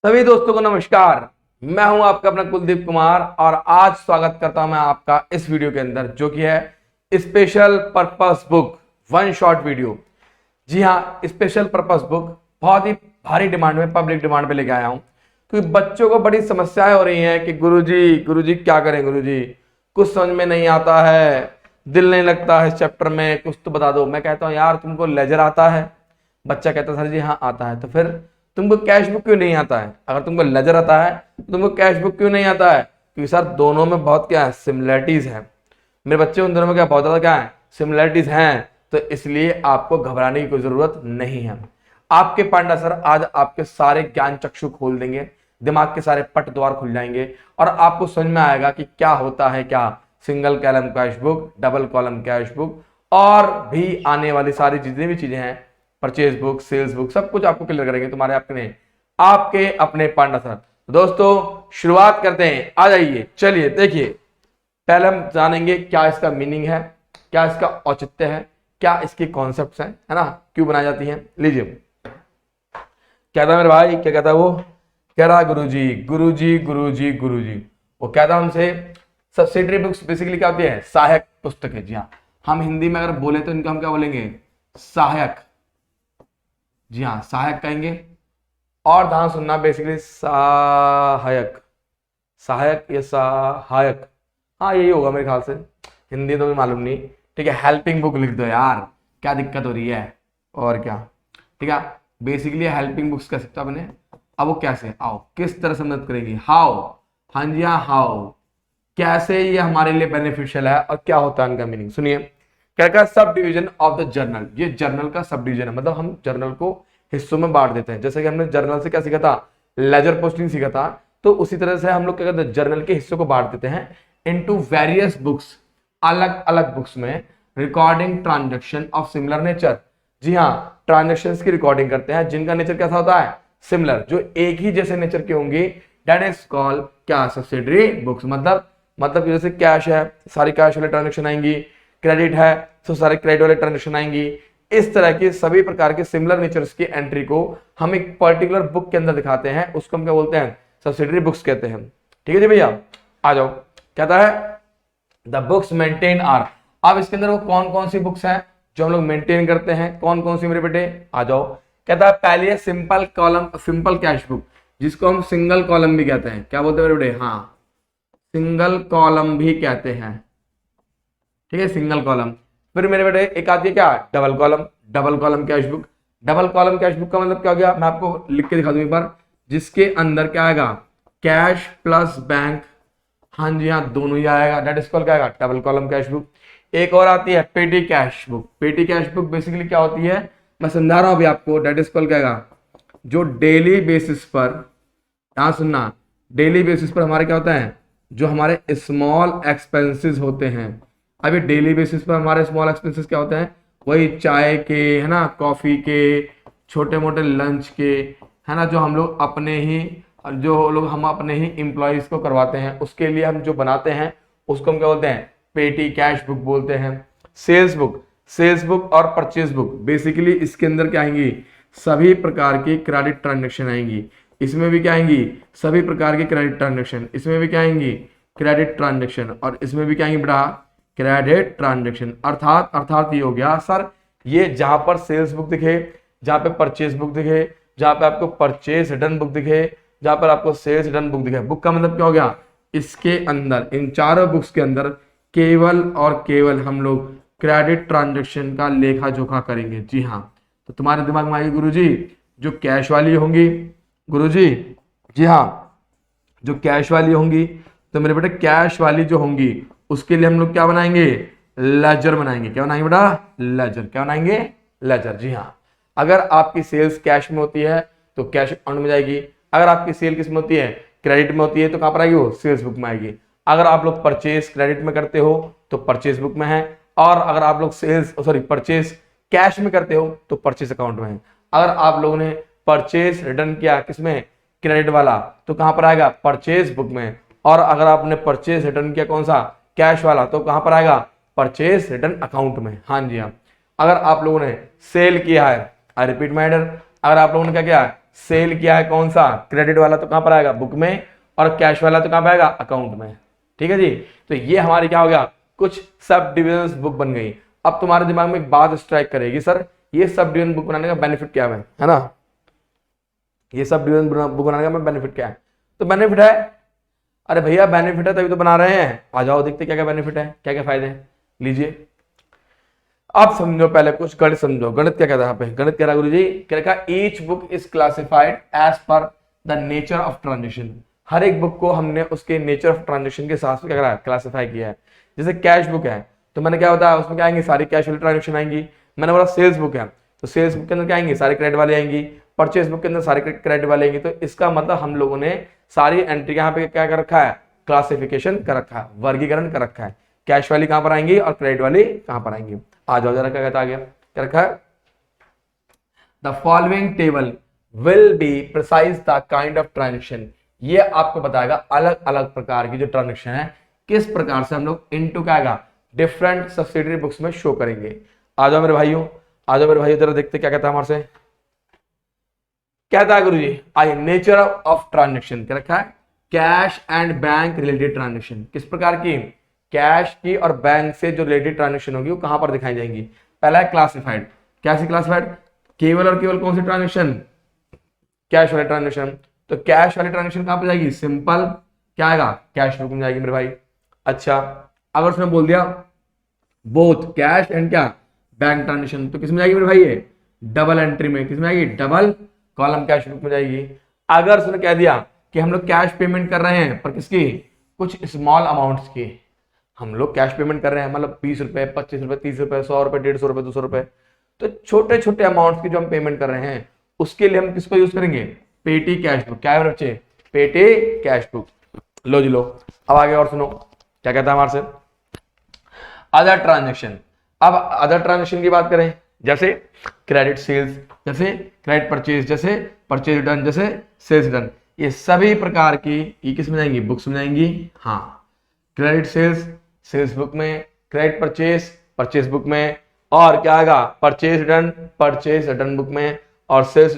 सभी दोस्तों को नमस्कार। मैं हूं आपका अपना कुलदीप कुमार और आज स्वागत करता हूं मैं आपका इस वीडियो के अंदर जो कि है special purpose book one shot video. जी हाँ, स्पेशल पर्पस बुक बहुत ही भारी डिमांड में, पब्लिक डिमांड पे लेके आया हूं क्योंकि बच्चों को बड़ी समस्याएं हो रही हैं कि गुरुजी क्या करें, गुरुजी कुछ समझ में नहीं आता है, दिल नहीं लगता है इस चैप्टर में, कुछ तो बता दो। मैं कहता हूँ यार तुमको लेजर आता है? बच्चा कहता है सर जी हाँ आता है। तो फिर तुमको कैश बुक क्यों नहीं आता है? अगर तुमको लेजर आता है तो तुमको कैश बुक क्यों नहीं आता है? क्योंकि सर दोनों में बहुत क्या है, सिमिलरिटीज है। मेरे बच्चे उन दोनों में क्या बहुत ज्यादा क्या है, सिमिलरिटीज हैं। तो इसलिए आपको घबराने की कोई जरूरत नहीं है। आपके पांडा सर आज आपके सारे ज्ञान चक्षु खोल देंगे, दिमाग के सारे पट द्वार खुल जाएंगे और आपको समझ में आएगा कि क्या होता है, क्या single column cash book, double column cash book और भी आने वाली सारी जितनी भी चीजें हैं, परचेज बुक, सेल्स बुक, सब कुछ आपको क्लियर करेंगे तुम्हारे आपके अपने पांडा सर। दोस्तों शुरुआत करते हैं, आ जाइए। चलिए देखिए, पहले हम जानेंगे क्या इसका मीनिंग है, क्या इसका औचित्य है, क्या इसके कॉन्सेप्ट्स हैं, है ना, क्यों बनाई जाती हैं। लीजिए, कहता है मेरे भाई, क्या कहता है वो, कह रहा गुरुजी गुरुजी गुरुजी गुरुजी। वो कहता हमसे सब्सिडरी बुक्स बेसिकली क्या होती है, सहायक पुस्तकें। जी हाँ, हम हिंदी में अगर बोले तो इनको हम क्या बोलेंगे, सहायक। जी हाँ, सहायक कहेंगे। और ध्यान सुनना, बेसिकली सहायक, सहायक या सहायक, हाँ यही होगा मेरे ख्याल से, हिंदी तो भी मालूम नहीं। ठीक है, हेल्पिंग बुक लिख दो यार, क्या दिक्कत हो रही है और क्या। ठीक है, बेसिकली हेल्पिंग बुक्स कह सकते हो अपने। अब वो कैसे, आओ किस तरह से मदद करेगी, हाउ। हाँ जी हाँ, हाउ, कैसे ये हमारे लिए बेनिफिशियल है और क्या होता है इनका मीनिंग। सुनिए, क्या क्या sub division of the journal, ये जर्नल का सब डिवीजन है। मतलब हम जर्नल को हिस्सों में बांट देते हैं। जैसे कि हमने जर्नल से क्या सीखा था, लेजर पोस्टिंग सीखा था, तो उसी तरह से हम लोग क्या करते हैं, जर्नल के हिस्सों को बांट देते हैं इनटू वेरियस बुक्स, अलग अलग बुक्स में recording transaction of similar nature. जी हाँ, ट्रांजेक्शंस की रिकॉर्डिंग करते हैं जिनका नेचर कैसा होता है, सिमिलर, जो एक ही जैसे नेचर के होंगे, दैट इज कॉल्ड क्या, सब्सिडरी बुक्स। मतलब जैसे कैश है, सारी कैश वाले ट्रांजेक्शन आएंगी, क्रेडिट है तो सारे क्रेडिट वाले ट्रांजेक्शन आएंगी। इस तरह के सभी प्रकार के सिमिलर नेचर्स की एंट्री को हम एक पर्टिकुलर बुक के अंदर दिखाते हैं, उसको हम क्या बोलते हैं, सब्सिडरी बुक्स कहते हैं। ठीक है जी भैया, आ जाओ। कहता है द बुक्स मेंटेन आर। अब इसके अंदर वो कौन कौन सी बुक्स हैं जो हम लोग मेंटेन करते हैं, कौन कौन सी मेरे बेटे, आ जाओ। कहता है पहली है simple column, simple cash book, जिसको हम सिंगल कॉलम भी कहते हैं। क्या बोलते हैं मेरे बेटे, हाँ सिंगल कॉलम भी कहते हैं। ठीक है, सिंगल कॉलम। फिर मेरे बेटे एक आती है क्या, double column, double column cash book. Double column cash book का मतलब क्या हो गया, मैं आपको लिख के दिखा दूं एक बार, जिसके अंदर क्या आएगा, कैश प्लस बैंक, हाँ जी हाँ दोनों ही आएगा, दैट इज कॉल्ड क्या आएगा, डबल कॉलम कैश बुक। एक और आती है पेटी कैश बुक। पेटी कैश बुक बेसिकली क्या होती है, मैं समझा रहा हूं अभी आपको, दैट इज कॉल्ड क्या आएगा, जो डेली बेसिस पर, यहां सुनना, डेली बेसिस पर हमारे क्या होता है, जो हमारे स्मॉल एक्सपेंसेस होते हैं। अभी डेली बेसिस पर हमारे स्मॉल एक्सपेंसेस क्या होते हैं, वही चाय के, है ना, कॉफी के, छोटे मोटे लंच के, है ना, जो हम लोग अपने ही, जो लोग हम अपने ही एम्प्लॉयज को करवाते हैं, उसके लिए हम जो बनाते हैं उसको हम क्या बोलते हैं, पेटी कैश बुक बोलते हैं। सेल्स बुक, सेल्स बुक और परचेज बुक बेसिकली इसके अंदर क्या आएंगी, सभी प्रकार की क्रेडिट ट्रांजेक्शन आएंगी। इसमें भी क्या आएंगी, सभी प्रकार की क्रेडिट ट्रांजेक्शन, इसमें भी क्या आएंगी, क्रेडिट ट्रांजेक्शन, और इसमें भी क्या आएंगी बेटा, क्रेडिट ट्रांजेक्शन। अर्थात ये हो गया सर, ये जहां पर सेल्स बुक दिखे, जहां पे परचेज बुक दिखे, जहां पे आपको परचेज रिटर्न बुक दिखे, जहां पर आपको सेल्स रिटर्न बुक दिखे, बुक का मतलब क्या हो गया, इसके अंदर, इन चारों बुक्स के अंदर केवल और केवल हम लोग क्रेडिट ट्रांजेक्शन का लेखा जोखा करेंगे। जी हाँ, तो तुम्हारे दिमाग में आएगी गुरुजी जो कैश वाली होंगी, गुरुजी जी हाँ जो कैश वाली होंगी, तो मेरे बेटे कैश वाली जो होंगी उसके लिए हम लोग क्या बनाएंगे, लेजर बनाएंगे। क्या बनाएंगे बेटा, लेजर। क्या बनाएंगे, लेजर। जी हाँ, अगर आपकी सेल्स कैश में होती है तो कैश अकाउंट में जाएगी, अगर आपकी सेल किस में होती है, क्रेडिट में होती है, तो कहां पर आएगी वो, सेल्स बुक में आएगी। अगर आप लोग परचेज क्रेडिट में करते हो तो परचेज बुक में है, और अगर आप लोग परचेज कैश में करते हो तो परचेज अकाउंट में है। अगर आप लोगों ने परचेज रिटर्न किया किसमें, क्रेडिट वाला, तो कहां पर आएगा, परचेज बुक में। और अगर आपने परचेज रिटर्न किया कौन सा, कैश वाला, तो कहां पर आएगा, परचेज रिटर्न अकाउंट में। हाँ जी हाँ, अगर आप लोगों ने सेल किया है, आई रिपीट माय डियर, अगर आप लोगों ने क्या किया, सेल किया है कौन सा, क्रेडिट वाला तो कहां पर आएगा, बुक में, और कैश वाला तो कहां पर आएगा, अकाउंट में। ठीक है जी, तो ये हमारी क्या हो गया, कुछ सब डिविजन बुक बन गई। अब तुम्हारे दिमाग में एक बात स्ट्राइक करेगी, सर ये सब डिविजन बुक बनाने का बेनिफिट क्या है ना, ये सब डिविजन बुक बनाने का बेनिफिट क्या है, तो बेनिफिट है, अरे भैया बेनिफिट है तभी तो बना रहे हैं, आ जाओ देखते क्या क्या बेनिफिट है, क्या क्या फायदे हैं, लीजिए। आप समझो, पहले कुछ गणित समझो, गणित क्या कहता है यहाँ पे, गणित कह रहा गुरु जी, क्या लिखा, each book is classified as per the nature of transaction, हर एक बुक को हमने उसके नेचर ऑफ ट्रांजेक्शन के हिसाब से क्या करा, क्लासिफाई किया है। जैसे कैश बुक है तो मैंने क्या होता है, उसमें क्या आएंगी, सारी कैश वाली ट्रांजेक्शन आएंगी। मैंने बोला सेल्स बुक है तो सेल्स बुक के अंदर क्या आएंगी, सारे क्रेडिट वाले आएंगी। परचेस बुक के अंदर सारे क्रेडिट वाले आएंगे। तो इसका मतलब हम लोगों ने सारी एंट्री यहाँ पे क्या कर रखा है, क्लासिफिकेशन कर रखा है, वर्गीकरण कर रखा है। कैश वाली कहां पर आएंगी और क्रेडिट वाली कहां पर आएंगी। आ जाओ जरा, क्या कहता आगे, क्या रखा है, the following table will be precise the kind of transaction, ये आपको बताएगा अलग अलग प्रकार की जो ट्रांजेक्शन है किस प्रकार से हम लोग इनटू क्या आएगा, डिफरेंट सब्सिडरी बुक्स में शो करेंगे। आ जाओ मेरे भाइयों, आ जाओ मेरे भाइयों, जरा देखते क्या कहता है हमारे से, कहता है गुरुजी, आइए, नेचर ऑफ ट्रांजेक्शन क्या रखा है, cash and bank related transaction, किस प्रकार की, कैश की और बैंक से जो रिलेटेड ट्रांजेक्शन होगी वो कहां पर दिखाई जाएंगी। पहला है क्लासिफाइड, कैसे क्लासिफाइड, केवल और केवल कौन सी ट्रांजेक्शन, कैश वाले ट्रांजेक्शन। तो कैश वाली ट्रांजेक्शन कहां पर जाएगी, सिंपल क्या आएगा, कैश बुक में जाएगी मेरे भाई। अच्छा, अगर उसने बोल दिया बोथ कैश एंड क्या, बैंक ट्रांजेक्शन, तो किसमें जाएगी मेरे भाई, ये डबल एंट्री में, किसमें जाएगी, डबल कॉलम कैश बुक में जाएगी। अगर उसने कह दिया कि हम लोग कैश पेमेंट कर रहे हैं पर किसकी, कुछ स्मॉल अमाउंट्स की, हम लोग कैश पेमेंट कर रहे हैं, मतलब 20 रुपए, 25 रुपए, 30 रुपए, 100 रुपए, 150 रुपए, 200 रुपए, तो छोटे छोटे अमाउंट्स की जो हम पेमेंट कर रहे हैं उसके लिए हम किसको यूज करेंगे, पेटी कैश बुक। क्या है बच्चे, पेटी कैश बुक। लो जी लो, अब आगे और सुनो क्या कहता है हमारे से, अदर ट्रांजेक्शन। अब अदर ट्रांजेक्शन की बात करें, जैसे क्रेडिट सेल्स, जैसे क्रेडिट परचेज, जैसे परचेज रिटर्न, जैसे सेल्स रिटर्न, ये सभी प्रकार की ये किस में जाएंगी, बुक्स में जाएंगी। हाँ, क्रेडिट सेल्स, सेल्स बुक में, क्रेडिट परचेज, परचेज बुक में, और क्या आएगा, परचेज रिटर्न बुक में, और सेल्स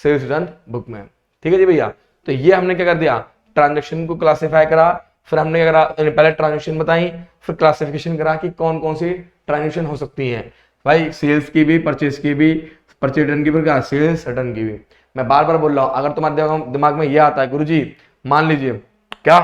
रिटर्न बुक में। ठीक है जी भैया, तो ये हमने क्या कर दिया, ट्रांजेक्शन को क्लासिफाई करा, फिर हमने क्या करा, पहले ट्रांजेक्शन बताई, फिर क्लासिफिकेशन करा कि कौन कौन सी ट्रांजेक्शन हो सकती है भाई, सेल्स की भी, परचेज की भी, परचेज रिटर्न की भी, क्या सेल्स रिटर्न की भी। मैं बार बार बोल रहा हूं, अगर तुम्हारे दिमाग में यह आता है गुरुजी, मान लीजिए क्या,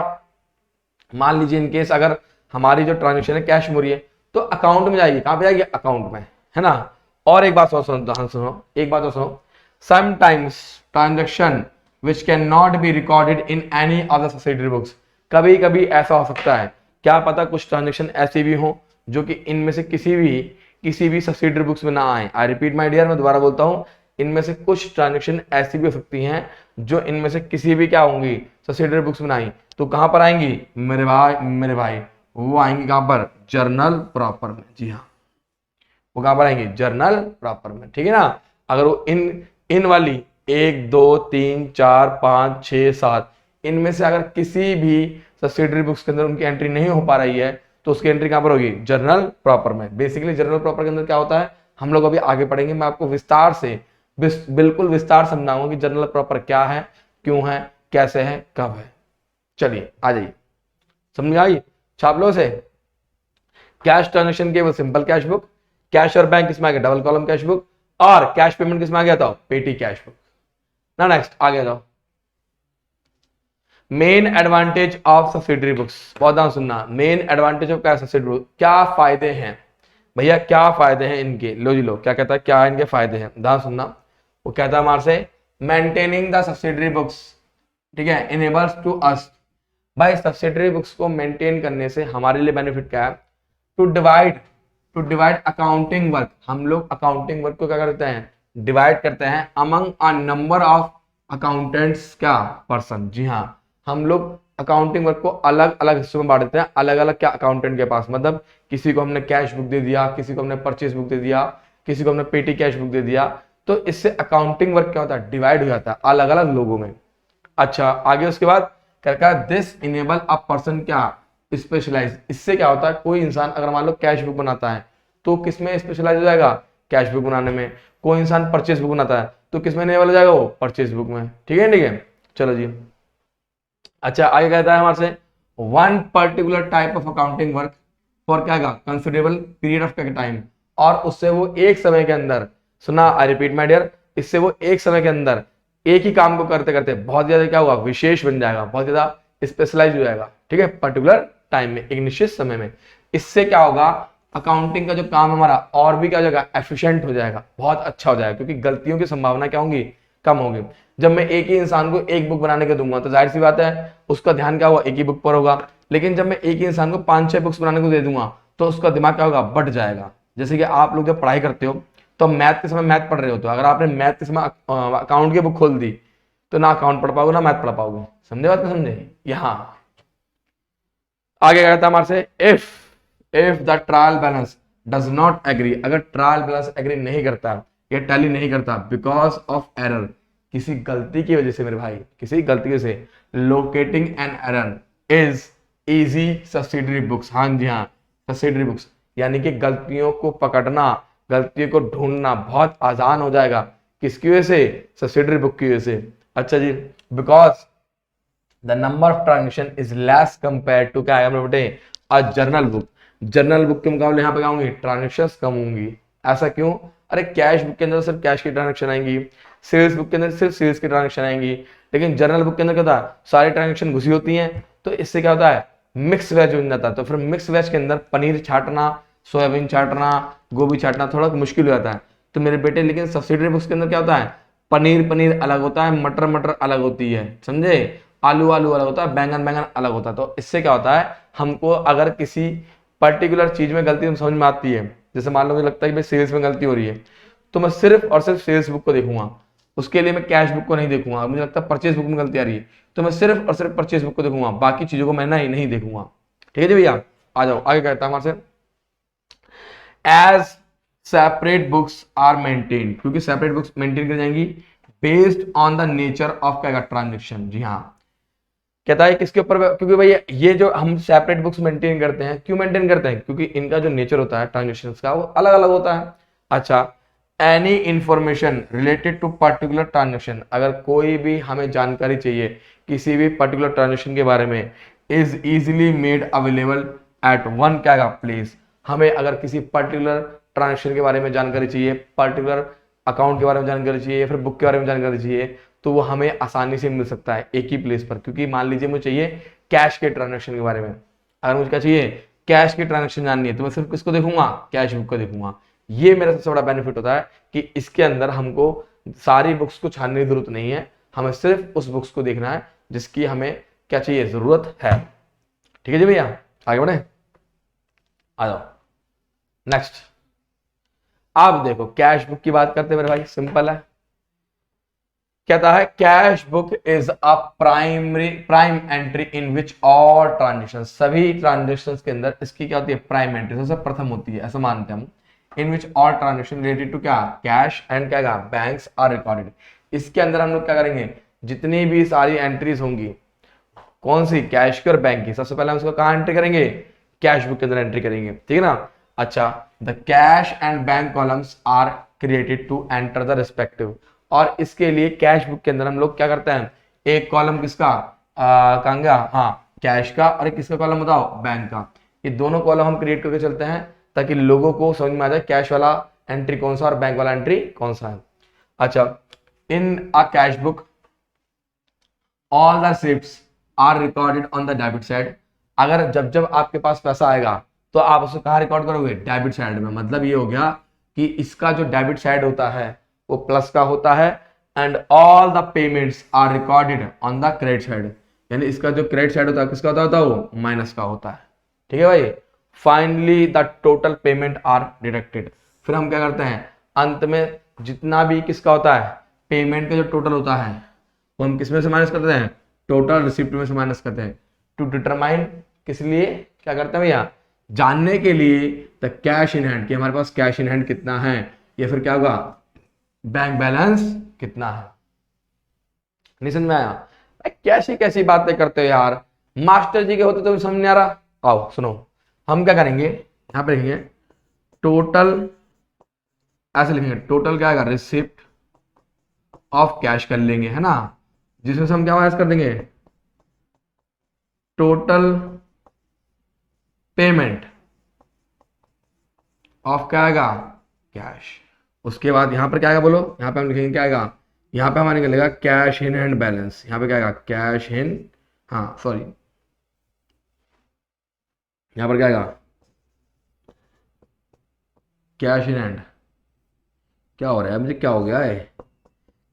मान लीजिए इनकेस अगर हमारी जो ट्रांजेक्शन है कैश में हो रही है तो अकाउंट में जाएगी, कहां पे जाएगी, अकाउंट में, है ना। और एक बात और सुनो, एक बात और सुनो, sometimes transaction which can not be recorded in any of the subsidiary books, कभी कभी ऐसा हो सकता है, क्या पता कुछ ट्रांजेक्शन ऐसे भी हो जो कि इनमें से किसी भी सब्सिडरी बुक्स में ना आए। आई रिपीट माय डियर, मैं दोबारा बोलता हूं, इनमें से कुछ ट्रांजेक्शन ऐसी भी हो सकती हैं जो इनमें से किसी भी क्या होंगी, सब्सिडरी बुक्स में ना आई, तो कहां पर आएंगी मेरे भाई, वो आएंगी कहां पर, जर्नल प्रॉपर में। जी हाँ, वो कहां पर आएंगी, जर्नल प्रॉपर में। ठीक है ना, अगर वो इन वाली 1 2 3 4 5 6 7 इनमें से अगर किसी भी सब्सिडरी बुक्स के अंदर उनकी एंट्री नहीं हो पा रही है तो उसकी एंट्री कहां पर होगी, जर्नल प्रॉपर में। बेसिकली जर्नल प्रॉपर के अंदर क्या होता है हम लोग अभी आगे पढ़ेंगे, मैं आपको विस्तार से बिल्कुल विस्तार समझाऊंगा कि जर्नल प्रॉपर क्या है, क्यों है, कैसे है, कब है। चलिए आ जाइए, समझ आई, छाप लो से। कैश ट्रांजेक्शन के वो सिंपल कैश बुक, कैश और बैंक किसमें आ गया, डबल कॉलम कैश बुक, और कैश पेमेंट किसमें आ गया था, पेटी कैश बुक ना। नेक्स्ट आगे जाओ, main advantage of subsidiary books, बहुत ध्यान सुनना, मेन एडवांटेज ऑफ क्या, सब्सिडरी बुक, क्या फायदे हैं भैया, क्या फायदे हैं इनके, लो जी लो, क्या कहता है, क्या इनके फायदे हैं, ध्यान सुनना। वो कहता है हमारे से, मेंटेनिंग द सब्सिडरी बुक्स, ठीक है, इनेबल्स टू अस, भाई सब्सिडरी बुक्स को मेंटेन करने से हमारे लिए बेनिफिट क्या है, टू डिवाइड अकाउंटिंग वर्क, हम लोग अकाउंटिंग वर्क को क्या करते हैं, डिवाइड करते हैं among a number of accountants, क्या पर्सन। जी हाँ, हम लोग अकाउंटिंग वर्क को अलग अलग हिस्सों में बांट देते हैं, अलग अलग क्या अकाउंटेंट के पास, मतलब किसी को हमने कैश बुक दे दिया, किसी को हमने परचेज बुक दे दिया, किसी को हमने पेटी कैश बुक दे दिया, तो इससे अकाउंटिंग वर्क क्या होता है, डिवाइड हो जाता है अलग अलग लोगों में। अच्छा, आगे उसके बाद क्या, दिस इनेबल अ पर्सन क्या, स्पेशलाइज, इससे क्या होता है, कोई इंसान अगर मान लो कैश बुक बनाता है तो किसमें स्पेशलाइज हो जाएगा, कैश बुक बनाने में। कोई इंसान परचेज बुक बनाता है तो किस में नहीं वाला जाएगा वो, परचेज बुक में। ठीक है। चलो जी, अच्छा आगे कहता है हमारे से, one particular type of accounting work for क्या कंसिडरेबल पीरियड ऑफ टाइम, और उससे वो एक समय के अंदर, सुना आई रिपीट माय डियर, इससे वो एक समय के अंदर एक ही काम को करते करते बहुत ज्यादा क्या होगा, विशेष बन जाएगा, बहुत ज्यादा स्पेशलाइज हो जाएगा। ठीक है, पर्टिकुलर टाइम में, एक निश्चित समय में। इससे क्या होगा, अकाउंटिंग का जो काम हमारा और भी क्या हो जाएगा, एफिशिएंट हो जाएगा, बहुत अच्छा हो जाएगा, क्योंकि गलतियों की संभावना क्या होगी, कम होगी। जब मैं एक ही इंसान को एक बुक बनाने को दूंगा तो जाहिर सी बात है उसका ध्यान क्या होगा, एक ही बुक पर होगा। लेकिन जब मैं एक ही इंसान को 5-6 बुक्स बनाने को दे दूंगा तो उसका दिमाग क्या होगा, बढ़ जाएगा। जैसे कि आप लोग जब पढ़ाई करते हो तो मैथ के समय मैथ पढ़ रहे हो, तो अगर आपने मैथ के समय अकाउंट की बुक खोल दी तो ना अकाउंट पढ़ पाओगे ना मैथ पढ़ पाओगे। समझे बात, समझे। यहाँ आगे क्या कहता है हमारे से, if the trial balance does not agree, अगर ट्रायल बैलेंस एग्री नहीं करता या टैली नहीं करता बिकॉज ऑफ एरर, किसी गलती की वजह से मेरे भाई, किसी गलती की वजह से, locating an error is easy subsidiary books. हाँ जी हाँ, सब्सिडरी बुक्स, यानी कि गलतियों को पकड़ना, गलतियों को ढूंढना बहुत आसान हो जाएगा। किसकी वजह से, सब्सिडरी बुक की वजह से। अच्छा जी, because the number of transaction is less compare to क्या है बेटे, a journal book. Journal book के मुकाबले यहाँ पे क्या होंगी, ट्रांजेक्शन कम होंगी। ऐसा क्यों, अरे कैश बुक के अंदर सिर्फ कैश की ट्रांजेक्शन आएंगी, सेल्स बुक के अंदर सिर्फ सेल्स की ट्रांजेक्शन आएंगी, लेकिन जर्नल बुक के अंदर क्या होता है, सारी ट्रांजेक्शन घुसी होती हैं। तो इससे क्या होता है, मिक्स वेज बन जाता है। तो फिर मिक्स वेज के अंदर पनीर छाटना, सोयाबीन छाटना, गोभी छाटना थोड़ा मुश्किल हो जाता है। तो मेरे बेटे लेकिन सब्सिडरी बुक्स के अंदर क्या होता है, पनीर पनीर अलग होता है, मटर मटर अलग होती है, समझे, आलू आलू अलग होता है, बैंगन बैंगन अलग होता है। तो इससे क्या होता है, हमको अगर किसी पर्टिकुलर चीज में गलती समझ में आती है, जैसे मान लो मुझे लगता है कि भाई सेल्स में गलती हो रही है, तो मैं सिर्फ और सिर्फ सेल्स बुक को देखूंगा, उसके लिए मैं कैश बुक को नहीं देखूंगा। मुझे लगता है परचेज बुक में गलती आ रही है तो मैं सिर्फ और सिर्फ परचेज बुक को देखूंगा, बाकी चीजों को मैं नहीं देखूंगा। ठीक है जी भैया, आ जाओ आगे कहता हूं हमारे से, as separate books are maintain, क्योंकि सेपरेट बुक्स मेंटेन कर जाएंगी based on the nature of क्या ट्रांजेक्शन। जी हाँ, कहता है किसके ऊपर, क्योंकि भाई ये जो हम सेपरेट बुक्स मेंटेन करते हैं, क्यों मेंटेन करते हैं, क्योंकि इनका जो नेचर होता है ट्रांजेक्शंस का वो अलग अलग होता है। अच्छा, any information related to particular transaction, अगर कोई भी हमें जानकारी चाहिए किसी भी पर्टिकुलर ट्रांजेक्शन के बारे में, is easily made available at one क्या प्लेस। हमें अगर किसी पर्टिकुलर ट्रांजेक्शन के बारे में जानकारी चाहिए, पर्टिकुलर अकाउंट के बारे में जानकारी चाहिए या फिर बुक के बारे में जानकारी चाहिए, तो वो हमें आसानी से मिल सकता है एक ही प्लेस पर। क्योंकि मान लीजिए मुझे चाहिए कैश के ट्रांजेक्शन के बारे में, अगर मुझे क्या चाहिए, कैश की ट्रांजेक्शन जाननी है, तो मैं सिर्फ किसको देखूंगा, कैश बुक को देखूंगा। ये मेरा सबसे बड़ा बेनिफिट होता है कि इसके अंदर हमको सारी बुक्स को छानने की जरूरत नहीं है, हमें सिर्फ उस बुक्स को देखना है जिसकी हमें क्या चाहिए, जरूरत है। ठीक है जी भैया, आगे बढ़े, आ जाओ नेक्स्ट। आप देखो कैश बुक की बात करते हैं मेरे भाई, सिंपल है। कहता है cash book is a prime entry in which all transaction, सभी ट्रांजेक्शन के अंदर इसकी क्या होती है, प्राइम एंट्री सबसे प्रथम होती है, ऐसा मानते हैं हम। In which all transaction related to क्या, कैश एंड क्या बैंक्स आर रिकॉर्डेड। इसके अंदर हम लोग क्या करेंगे, जितनी भी सारी एंट्रीज होंगी, कौन सी, कैश की और बैंक की, सबसे पहले हम इसको कहां एंट्री करेंगे, कैश बुक के अंदर एंट्री करेंगे। ठीक है ना। अच्छा, the cash and bank columns are created to enter the respective, और इसके लिए कैश बुक के अंदर हम लोग क्या करते हैं, एक कॉलम किसका, कहां गया, हाँ कैश का, और एक किसका कॉलम बताओ, बैंक का। ये दोनों कॉलम हम क्रिएट करके चलते हैं ताकि लोगों को समझ में आ जाए कैश वाला एंट्री कौन सा और बैंक वाला एंट्री कौन सा है। अच्छा, in a cash book all the receipts are recorded on the debit side. अगर जब जब आपके पास पैसा आएगा तो आप उसको कहाँ रिकॉर्ड करोगे, डेबिट साइड में। मतलब ये हो गया कि इसका जो डेबिट साइड होता है वो प्लस का होता है, and all the payments are recorded on the credit side, यानी इसका जो क्रेडिट साइड होता है किसका होता है, वो माइनस का होता है। ठीक है भाई। Finally the total payment are deducted, फिर हम क्या करते हैं, अंत में जितना भी किसका होता है, पेमेंट का जो टोटल होता है वो हम किसमें से माइनस करते हैं, टोटल रिसिप्ट में से माइनस करते हैं। टू डिटरमाइन, किस लिए क्या करते हैं भैया, जानने के लिए द कैश इन हैंड, कि हमारे पास कैश इन हैंड कितना है, या फिर क्या होगा, बैंक बैलेंस कितना है। नहीं समझ में आया, कैसी कैसी बातें करते हो यार, मास्टर जी के होते तो समझ नहीं आ रहा। आओ सुनो, हम क्या करेंगे, यहां पे लिखेंगे टोटल, ऐसे लिखेंगे टोटल क्या आएगा, रिसिप्ट ऑफ कैश कर लेंगे, है ना, जिसमें से हम क्या माइनस कर देंगे, टोटल पेमेंट ऑफ क्या आएगा, कैश। उसके बाद यहां पर क्या आएगा बोलो, यहां पे हम लिखेंगे क्या आएगा, यहां पे हमारे निकलेगा कैश इन हैंड बैलेंस। यहां पे क्या आएगा, कैश इन, हाँ सॉरी, यहां पर क्या आएगा, कैश इन हैंड। क्या हो रहा है मुझे, क्या हो गया है,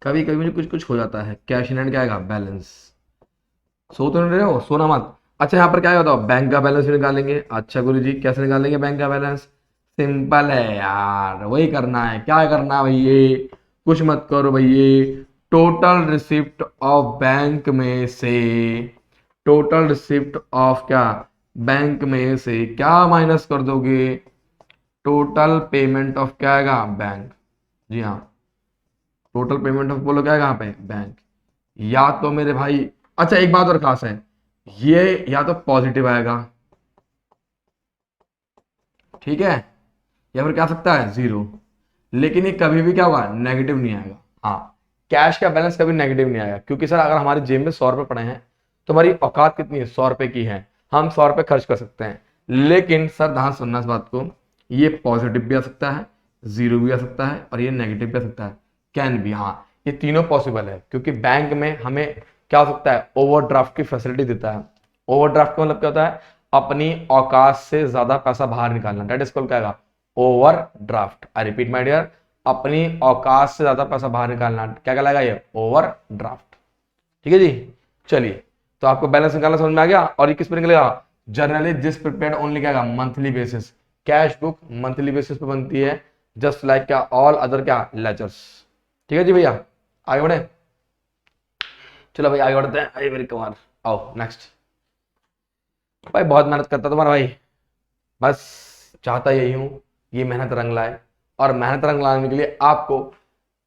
कभी कभी मुझे कुछ कुछ हो जाता है। कैश इन हैंड क्या आएगा, बैलेंस। सो तो नहीं रहे हो, सोना मत। अच्छा यहाँ पर क्या है बताओ, बैंक का बैलेंस भी निकालेंगे। अच्छा गुरु जी कैसे निकालेंगे बैंक का बैलेंस, सिंपल है यार, वही करना है। क्या करना है भैया, कुछ मत करो भैया, टोटल रिसिप्ट ऑफ बैंक में से, टोटल रिसिप्ट ऑफ क्या, बैंक में से क्या माइनस कर दोगे, टोटल पेमेंट ऑफ क्या आएगा, बैंक। जी हाँ, टोटल पेमेंट ऑफ बोलो क्या है यहाँ पे, बैंक। या तो मेरे भाई, अच्छा एक बात और खास है, ये या तो पॉजिटिव आएगा, ठीक है, या फिर क्या आ सकता है, जीरो। लेकिन ये कभी भी क्या होगा, नेगेटिव नहीं आएगा। हाँ, कैश का बैलेंस कभी नेगेटिव नहीं आएगा, क्योंकि सर अगर हमारी जेब में 100 रुपए पड़े हैं तो हमारी औकात कितनी है, 100 रुपए की है, हम 100 रुपए खर्च कर सकते हैं। लेकिन सर ध्यान सुनना इस बात को, ये पॉजिटिव भी आ सकता है, जीरो भी आ सकता है, और ये नेगेटिव भी आ सकता है, कैन भी। हाँ, ये तीनों पॉसिबल है, क्योंकि बैंक में हमें क्या हो सकता है, ओवरड्राफ्ट की फैसिलिटी देता है। ओवरड्राफ्ट का मतलब क्या होता है, अपनी औकात से ज्यादा पैसा बाहर निकालना, दैट इज कॉल्ड क्या आएगा, overdraft. I repeat my dear, अपनी औकात से ज्यादा पैसा बाहर निकालना क्या कहलाएगा, ये ओवरड्राफ्ट। ठीक है जी, चलिए, तो आपको बैलेंस निकालना समझ में आ गया। और ये किस पर निकलेगा, जनरली दिस प्रिपेयर्ड ओनली क्या, monthly basis. Cash book monthly basis पे बनती है, जस्ट लाइक क्या, ऑल अदर क्या, लेजर्स। ठीक है जी भैया, आगे बढ़े, चलो भाई आगे बढ़ते हैं। आई मेरी कुमार, आओ नेक्स्ट। भाई बहुत मेहनत करता तुम्हारा भाई, बस चाहता यही हूं ये मेहनत रंग लाए, और मेहनत रंग लाने के लिए आपको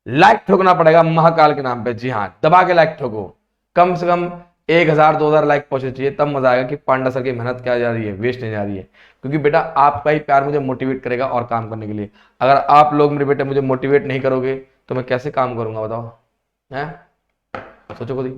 लाइक ठोकना पड़ेगा महाकाल के नाम पे। जी हाँ, दबा के लाइक ठोको, कम से कम 1000-2000 लाइक पहुंचने चाहिए, तब मजा आएगा कि पांडा सर की मेहनत क्या जा रही है, वेस्ट नहीं जा रही है। क्योंकि बेटा आपका ही प्यार मुझे मोटिवेट करेगा और काम करने के लिए। अगर आप लोग मेरे बेटे मुझे मोटिवेट नहीं करोगे तो मैं कैसे काम करूंगा बताओ, है, सोचो खुद ही।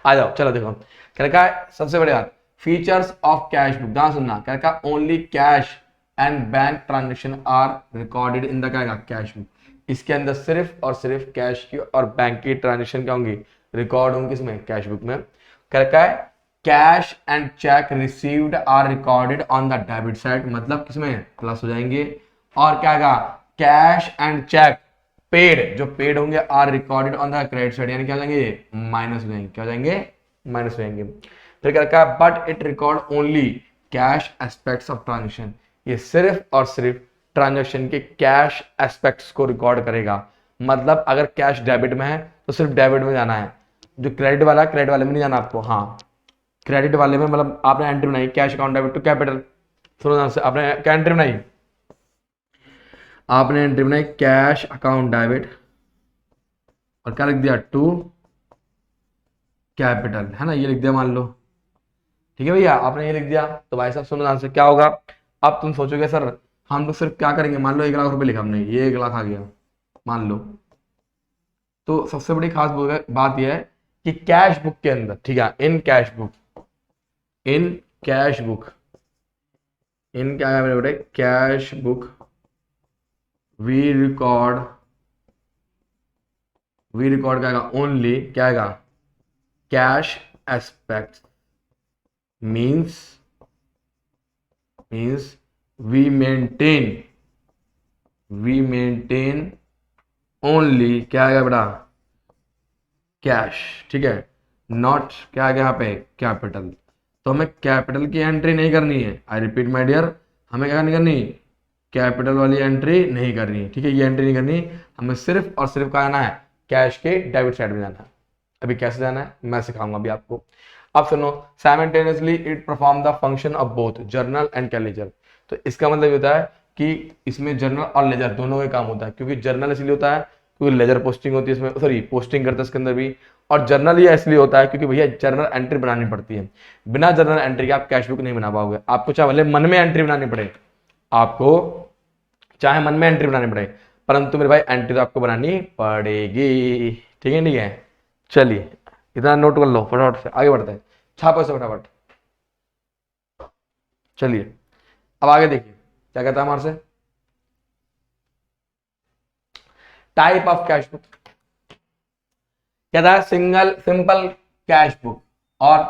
आ जाओ, चलो देखो, क्या रखा है सबसे बड़ी बात, फीचर्स ऑफ कैश बुक। ध्यान सुनना, क्या रखा, only cash and bank transaction are recorded in the क्या, कैश बुक। इसके अंदर सिर्फ और सिर्फ कैश की और बैंक की ट्रांजेक्शन क्या होंगी, रिकॉर्ड होंगे किसमें, कैश बुक में। क्या रखा है, cash and cheque received are recorded on the debit side, मतलब किसमें, प्लस हो जाएंगे। और क्या आएगा, कैश एंड चेक पेड, जो पेड होंगे are recorded on the credit side, यानी क्या जाएंगे, माइनस हो जाएंगे, क्या हो जाएंगे, माइनस हो जाएंगे। फिर क्या रखा है, but it record only cash aspects of transaction, ये सिर्फ और सिर्फ ट्रांजेक्शन के कैश एस्पेक्ट्स को रिकॉर्ड करेगा। मतलब अगर कैश डेबिट में है तो सिर्फ डेबिट में जाना है, जो क्रेडिट वाला है क्रेडिट वाले में नहीं जाना आपको। हाँ, क्रेडिट वाले में मतलब आपने एंट्री बनाई cash account debit to capital, सुनो ध्यान से, आपने क्या एंट्री बनाई, आपने एंट्री बनाई कैश अकाउंट डेबिट, और क्या लिख दिया, टू कैपिटल, है ना, ये लिख दिया मान लो। ठीक है भैया, आपने ये लिख दिया, तो भाई साहब सुनो ध्यान से, क्या होगा, अब तुम सोचोगे सर हम लोग सिर्फ क्या करेंगे, मान लो 1 लाख रुपए लिखा हमने, ये 1 लाख आ गया मान लो। तो सबसे बड़ी खास बात यह है कि कैश बुक के अंदर, ठीक है, in cash book, in cash book, in क्या है मेरे बेटे, कैश बुक वी रिकॉर्ड क्या आएगा, ओनली क्या आएगा, cash aspect, means we maintain only क्या आएगा बेटा, कैश। ठीक है, नॉट क्या आ गया यहाँ पे, कैपिटल। तो हमें कैपिटल की एंट्री नहीं करनी है, आई रिपीट माय डियर, हमें क्या नहीं करनी, कैपिटल वाली एंट्री नहीं करनी है। ठीक है, ये एंट्री नहीं करनी, हमें सिर्फ और सिर्फ क्या जाना है, कैश के डेबिट साइड में जाना है। अभी कैसे जाना है मैं सिखाऊंगा अभी आपको। अब सुनो, simultaneously it perform the function of both journal and ledger. तो इसका मतलब होता है कि इसमें जर्नल और लेजर दोनों का काम होता है। क्योंकि जर्नल इसलिए होता है क्योंकि लेजर पोस्टिंग होती है इसमें, सॉरी पोस्टिंग करते हैं इसके अंदर भी। और जर्नल ये इसलिए होता है क्योंकि भैया जर्नल एंट्री बनानी पड़ती है, बिना जर्नल एंट्री के आप कैश बुक नहीं बना पाओगे। आपको चाहे भले मन में एंट्री बनानी पड़े, आपको चाहे मन में एंट्री बनानी पड़े, परंतु मेरे भाई एंट्री तो आपको बनानी पड़ेगी। ठीक है, ठीक है। चलिए इतना नोट कर लो, फटाफट से आगे बढ़ते हैं, छापो से फटाफट। चलिए अब आगे देखिए क्या कहता है हमारे से, टाइप ऑफ कैश बुक। कहता है सिंगल सिंपल कैश बुक और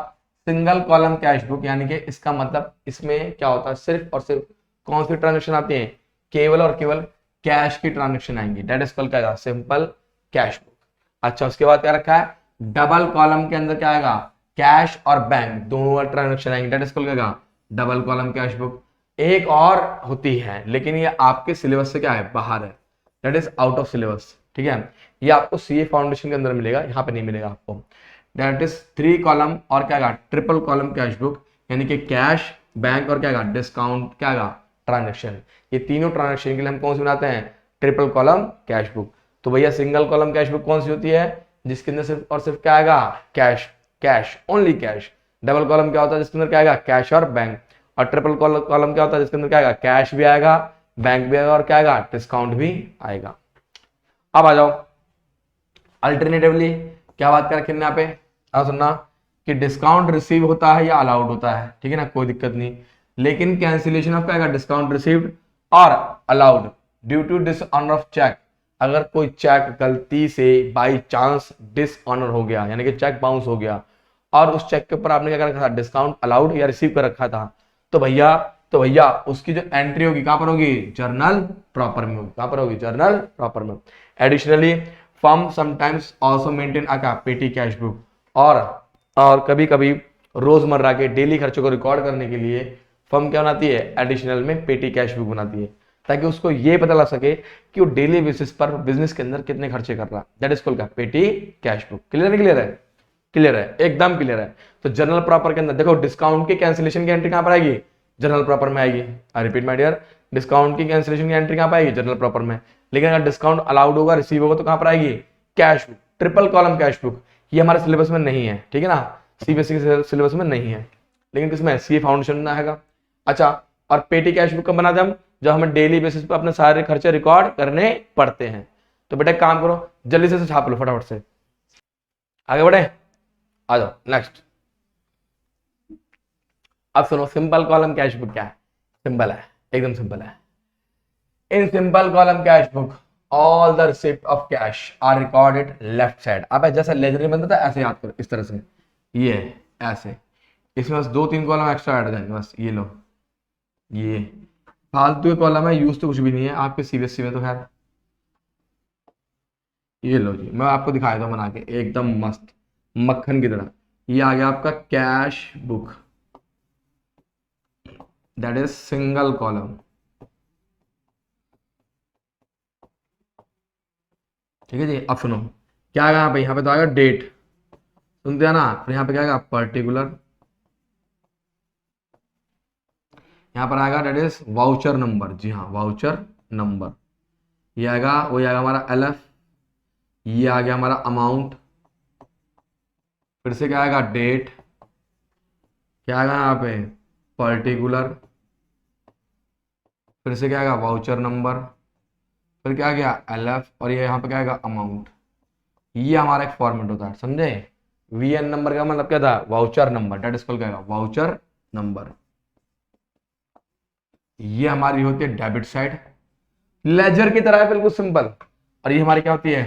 सिंगल कॉलम कैश बुक, यानी कि इसका मतलब इसमें क्या होता है, सिर्फ और सिर्फ कौन सी ट्रांजेक्शन आती है, केवल और केवल कैश की ट्रांजेक्शन आएंगी, दैट इज कॉल्ड क्या, सिंपल कैश बुक। अच्छा उसके बाद क्या रखा है, डबल कॉलम के अंदर क्या आएगा, कैश और बैंक दोनों ट्रांजेक्शन आएंगे, दैट इज कॉल्ड क्या, डबल कॉलम कैश बुक। एक और होती है लेकिन ये आपके सिलेबस से क्या है, बाहर है, that is out of syllabus. ठीक है, ये आपको सीए फाउंडेशन के अंदर मिलेगा, यहाँ पे नहीं मिलेगा आपको। दैट इज 3 कॉलम और क्या आएगा, ट्रिपल कॉलम कैश बुक, यानी कि कैश, बैंक और क्या आएगा, डिस्काउंट क्या आएगा, ट्रांजेक्शन। ये तीनों ट्रांजेक्शन के लिए हम कौन सी बनाते हैं, ट्रिपल कॉलम कैश बुक। तो भैया सिंगल कॉलम कैश बुक कौन सी होती है, जिसके अंदर सिर्फ और सिर्फ क्या आएगा, cash, cash only cash. Double column क्या होता है, जिसके अंदर क्या आएगा, कैश और बैंक। और ट्रिपल कॉलम क्या होता है, जिसके अंदर क्या आएगा, कैश भी आएगा, बैंक भी आएगा और क्या आएगा, डिस्काउंट भी आएगा। अब आ जाओ अल्टरनेटिवली क्या बात कर रखे यहाँ पे, अब सुनना कि डिस्काउंट रिसीव होता है या अलाउड होता है, ठीक है ना, कोई दिक्कत नहीं, लेकिन कैंसिलेशन ऑफ क्या आएगा, डिस्काउंट रिसीव्ड और allowed due to dishonour of cheque. अगर कोई चेक गलती से बाई चांस डिसऑनर हो गया, यानी कि चेक बाउंस हो गया और उस चेक के ऊपर आपने क्या कर रखा था, डिस्काउंट अलाउड या रिसीव कर रखा था, तो भैया उसकी जो एंट्री होगी कहां पर होगी, जर्नल प्रॉपर में होगी। कहां पर होगी, जर्नल प्रॉपर में। Additionally firm sometimes also maintain a पेटी कैश बुक, और कभी कभी रोजमर्रा के डेली खर्चों को रिकॉर्ड करने के लिए फर्म क्या बनाती है, एडिशनल में पेटी कैश बुक बनाती है, ताकि उसको ये पता लग सके कि वो डेली बेसिस पर बिजनेस के अंदर कितने खर्चे कर रहा है, दैट इज कॉल्ड पेटी कैश बुक। क्लियर है, क्लियर है, क्लियर है, एकदम क्लियर है। तो जनरल प्रॉपर के अंदर देखो डिस्काउंट की कैंसिलेशन की एंट्री कहां पर आएगी, जनरल प्रॉपर में आएगी। I repeat my dear, discount की कैंसिलेशन की एंट्री कहां पर आएगी, जनरल प्रॉपर में। लेकिन अगर डिस्काउंट अलाउड होगा, रिसीव होगा, तो कहां पर आएगी, cash book, triple column cash book. ये हमारे सिलेबस में नहीं है, ठीक है ना, सीबीएसई के सिलेबस में नहीं है, लेकिन किसमें, सीए फाउंडेशन में आएगा। अच्छा, और पेटी कैश बुक कब बनाते हैं हम, जब हमें डेली बेसिस पर अपने सारे खर्चे रिकॉर्ड करने पड़ते हैं। तो बेटा काम करो, जल्दी से छाप लो फटाफट से, आगे बढ़े, आ जाओ नेक्स्ट। अब सुनो सिंपल कॉलम कैश बुक क्या है, सिंपल है, एकदम सिंपल है। In simple column cash book all the receipt of cash are recorded left side. अब जैसा लेजर में बनता था ऐसे याद करो, इस तरह से, ये ऐसे, इसमें बस 2-3 कॉलम एक्स्ट्रा ऐड जाएंगे, बस ये लो, ये फालतू के कॉलम है, यूज तो कुछ भी नहीं है आपके सीबीएसई में, तो खैर ये लो जी, मैं आपको दिखा देता हूं बना के एकदम मस्त मक्खन की तरह। ये आ गया आपका cash book, that is single column, ठीक है जी। अब सुनो क्या आएगा यहाँ पे, यहाँ पे तो आएगा डेट, सुनते हैं ना, फिर यहाँ पे क्या आएगा, पर्टिकुलर, यहाँ पर आएगा दैट इज वाउचर नंबर, जी हाँ वाउचर नंबर, ये आएगा, वो आएगा हमारा एलएफ, ये आ गया हमारा अमाउंट, फिर से क्या आएगा, डेट, क्या आएगा यहाँ पे, पर्टिकुलर, फिर से क्या आएगा, वाउचर नंबर, फिर क्या आ गया, एलएफ, और ये यहाँ पे क्या आएगा, अमाउंट। ये हमारा एक फॉर्मेट होता है, समझे। वीएन नंबर का मतलब क्या था, voucher number, that is called क्या, वाउचर नंबर। ये हमारी होती है डेबिट साइड, लेजर की तरह है बिल्कुल सिंपल, और ये हमारी क्या होती है,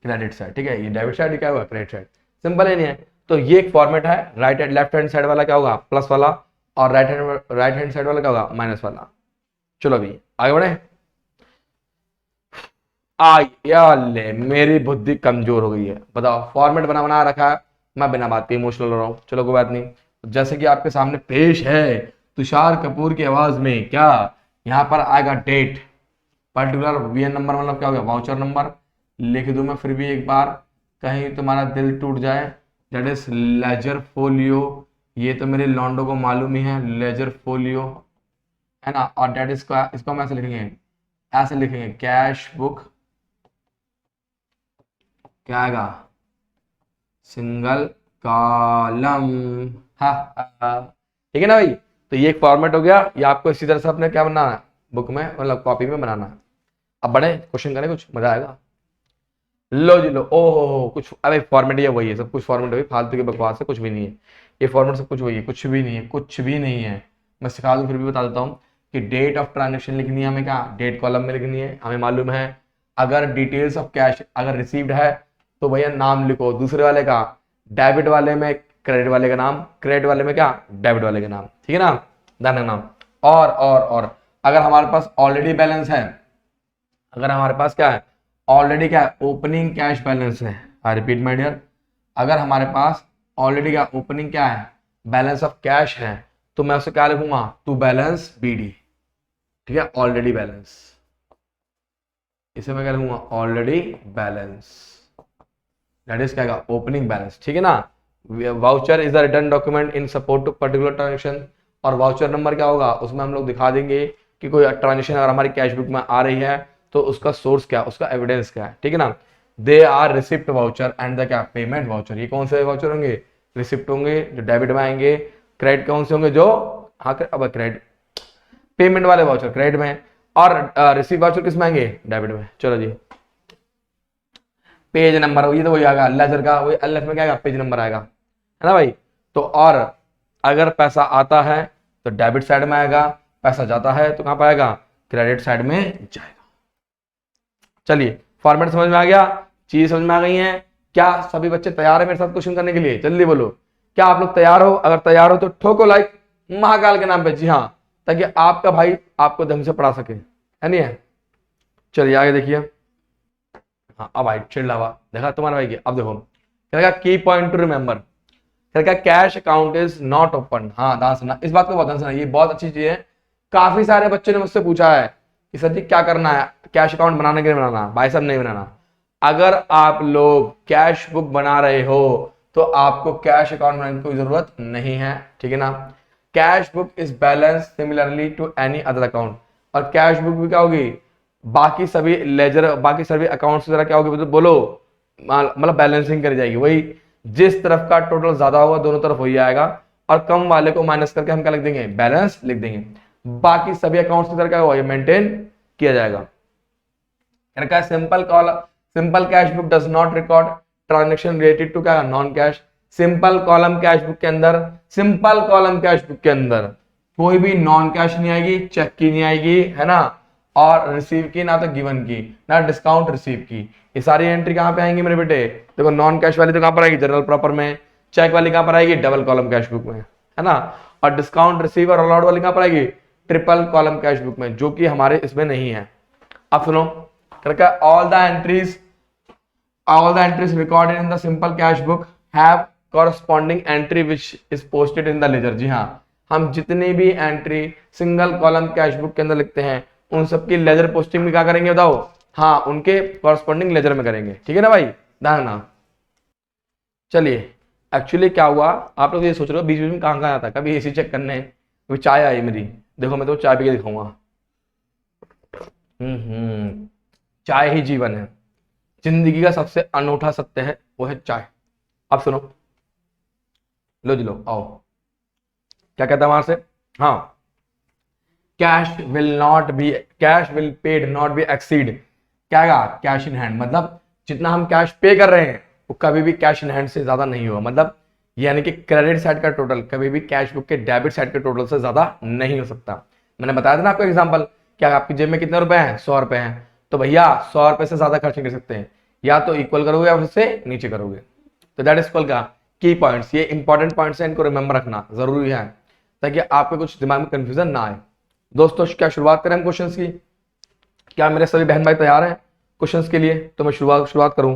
क्रेडिट साइड, ठीक है। ये डेबिट साइड, क्या होगा, क्रेडिट साइड, सिंपल है नहीं है। तो ये एक फॉर्मेट है, right and left hand side वाला क्या होगा, प्लस वाला, और राइट हैंड साइड वाला क्या होगा, माइनस वाला। चलो अभी आगे बढ़े। ले मेरी बुद्धि कमजोर हो गई है, बताओ फॉर्मेट बना रखा है, मैं बिना बात के इमोशनल हो रहा हूँ। चलो कोई बात नहीं, जैसे कि आपके सामने पेश है तुषार कपूर की आवाज में, क्या यहाँ पर आएगा डेट, पर्टिकुलर, वीएन नंबर मतलब क्या हो गया, वाउचर नंबर। लिख दूं मैं फिर भी एक बार, कहीं तुम्हारा दिल टूट जाए, दैट इज लेजर फोलियो, ये तो मेरे लॉन्डो को मालूम ही है, लेजर फोलियो है ना। और डेट इज का, इसको हम ऐसे लिखेंगे कैश बुक, क्या आएगा, सिंगल कॉलम, हाँ ठीक है ना भाई। तो ये एक फॉर्मेट हो गया, ये आपको इसी तरह से अपने क्या बनाना है, बुक में मतलब कॉपी में बनाना है। अब बड़े क्वेश्चन करें, कुछ मजा आएगा। लो जी लो, ओहो कुछ, अरे फॉर्मेट ये वही है, सब कुछ फॉर्मेट वही, फालतू की बकवास है, कुछ भी नहीं है ये फॉर्मेट, सब कुछ वही है, कुछ भी नहीं है, कुछ भी नहीं है। मैं सिखा दूं फिर भी बता देता हूँ कि डेट ऑफ ट्रांजेक्शन लिखनी है हमें, क्या डेट कॉलम में लिखनी है, हमें मालूम है। अगर डिटेल्स ऑफ कैश अगर रिसीव्ड है तो भैया नाम लिखो, दूसरे वाले का डेबिट वाले में क्रेडिट वाले का नाम, क्रेडिट वाले में क्या डेबिट वाले का नाम, ठीक है ना, ध्यान रखना। और अगर हमारे पास ऑलरेडी बैलेंस है, अगर हमारे पास क्या है ऑलरेडी, क्या है ओपनिंग कैश बैलेंस है, आई रिपीट माय डियर, अगर हमारे पास ऑलरेडी क्या ओपनिंग क्या है बैलेंस ऑफ कैश है, तो मैं उसे क्या लिखूंगा टू बैलेंस बीडी, ठीक है, ऑलरेडी बैलेंस, इसे मैं क्या लिखूंगा ऑलरेडी बैलेंस, दैट इज क्या ओपनिंग बैलेंस, ठीक है ना। Voucher is the return document in support to particular transaction, और वाउचर नंबर क्या होगा उसमें हम लोग दिखा देंगे कि कोई ट्रांजेक्शन अगर हमारी कैश बुक में आ रही है तो उसका सोर्स क्या, उसका एविडेंस क्या है, ठीक है ना। They are receipt voucher and the क्या पेमेंट वाउचर, ये कौन से वाउचर होंगे, रिसिप्ट होंगे जो डेबिट में आएंगे, क्रेडिट कौन से होंगे जो, हाँ अब क्रेडिट पेमेंट वाले वाउचर क्रेडिट में, और रिसीव वाउचर किस में आएंगे डेबिट में। चलो जी, पेज नंबर ये तो वही आएगा लेजर का, वही एलएफ में क्या आएगा पेज नंबर आएगा, है ना भाई। तो और अगर पैसा आता है तो डेबिट साइड में आएगा, पैसा जाता है तो कहां पाएगा क्रेडिट साइड में जाएगा। चलिए फॉर्मेट समझ में आ गया, चीज समझ में आ गई है क्या, सभी बच्चे तैयार है मेरे साथ क्वेश्चन करने के लिए, जल्दी बोलो क्या आप लोग तैयार हो, अगर तैयार हो तो ठोको लाइक महाकाल के नाम पे, जी हाँ, ताकि आपका भाई आपको ढंग से पढ़ा सके, है नहीं है। चलिए आगे देखिए, हाँ अब आई चिल्लावा देखा तुम्हारा भाई की, अब देखो क्या की पॉइंट टू रिमेंबर, क्या cash account is not open, हाँ ध्यान सुनना इस बात को, बहुत ध्यान सुनना, ये बहुत अच्छी चीज है। काफी सारे बच्चों ने मुझसे पूछा है कि सर जी क्या करना है कैश अकाउंट बनाने के लिए, बनाना भाई साहब नहीं बनाना। अगर आप लोग कैश बुक बना रहे हो तो आपको कैश अकाउंट बनाने की कोई जरूरत नहीं है, ठीक है ना। Cash book is balance similarly to any other account, और कैश बुक भी क्या होगी बाकी सभी लेजर बाकी सभी अकाउंट्स की तरह क्या होगी बोलो, मतलब बैलेंसिंग करी जाएगी, वही जिस तरफ का टोटल ज्यादा होगा दोनों तरफ वही आएगा, और कम वाले को माइनस करके हम क्या लिख देंगे बैलेंस लिख देंगे, बाकी सभी अकाउंट्स की तरह क्या होगा ये मेंटेन किया जाएगा। Simple cash book does not record transaction related to क्या non cash, simple column cash book के अंदर, सिंपल कॉलम कैश बुक के अंदर कोई भी नॉन कैश नहीं आएगी, चेक की नहीं आएगी, है ना, और रिसीव की ना तो गिवन की ना डिस्काउंट रिसीव की, ये सारी एंट्री कहां पे आएंगी मेरे बेटे, देखो नॉन कैश वाली तो कहां पर आएगी जनरल प्रॉपर में, चेक वाली कहां पर आएगी डबल कॉलम कैश बुक में, है ना, और डिस्काउंट रिसीव और अलाउड वाली कहां पर आएगी ट्रिपल कॉलम कैश बुक में, जो कि हमारे इसमें नहीं है। अब सुनो करके all the entries recorded in the simple cash book have corresponding entry which is posted in the ledger, जी हाँ, हम जितनी भी entry single column cash book के अंदर लिखते हैं उन सबकी लेजर पोस्टिंग भी क्या करेंगे बताओ, हाँ उनके कॉरस्पॉन्डिंग लेजर में करेंगे, ठीक है ना भाई, ध्यान ना। चलिए एक्चुअली क्या हुआ, आप लोग ये सोच रहे हो बीच बीच में कहाँ कहाँ आता है, कभी एसी चेक करने, कभी चाय आई मेरी, देखो मैं तो चाय पी के दिखाऊंगा, चाय ही जीवन है, जिंदगी का सबसे अनूठा सत्य है वो है चाय। अब सुनो, लो जी लो आओ, क्या कहता है वहां से, हाँ cash will paid not be exceed, क्या कैश इन हैंड, मतलब जितना हम कैश पे कर रहे हैं वो कभी भी कैश इन हैंड से ज्यादा नहीं होगा, मतलब यानी कि क्रेडिट साइड का टोटल कभी भी कैश बुक के डेबिट साइड के टोटल से ज्यादा नहीं हो सकता। मैंने बताया था ना आपको एग्जांपल, क्या आपकी जेब में कितने रुपए हैं 100 रुपए हैं, तो भैया 100 रुपए से ज्यादा खर्च नहीं कर सकते हैं, या तो इक्वल करोगे या उससे नीचे करोगे, तो दैट इज कॉल्ड का की पॉइंट्स, ये इंपॉर्टेंट पॉइंट्स है, इनको रिमेंबर रखना जरूरी है ताकि आपको कुछ दिमाग में कंफ्यूजन ना आए। दोस्तों क्या शुरुआत करें हम क्वेश्चंस की, क्या मेरे सभी बहन भाई तैयार हैं क्वेश्चंस के लिए, तो मैं शुरुआत करूं,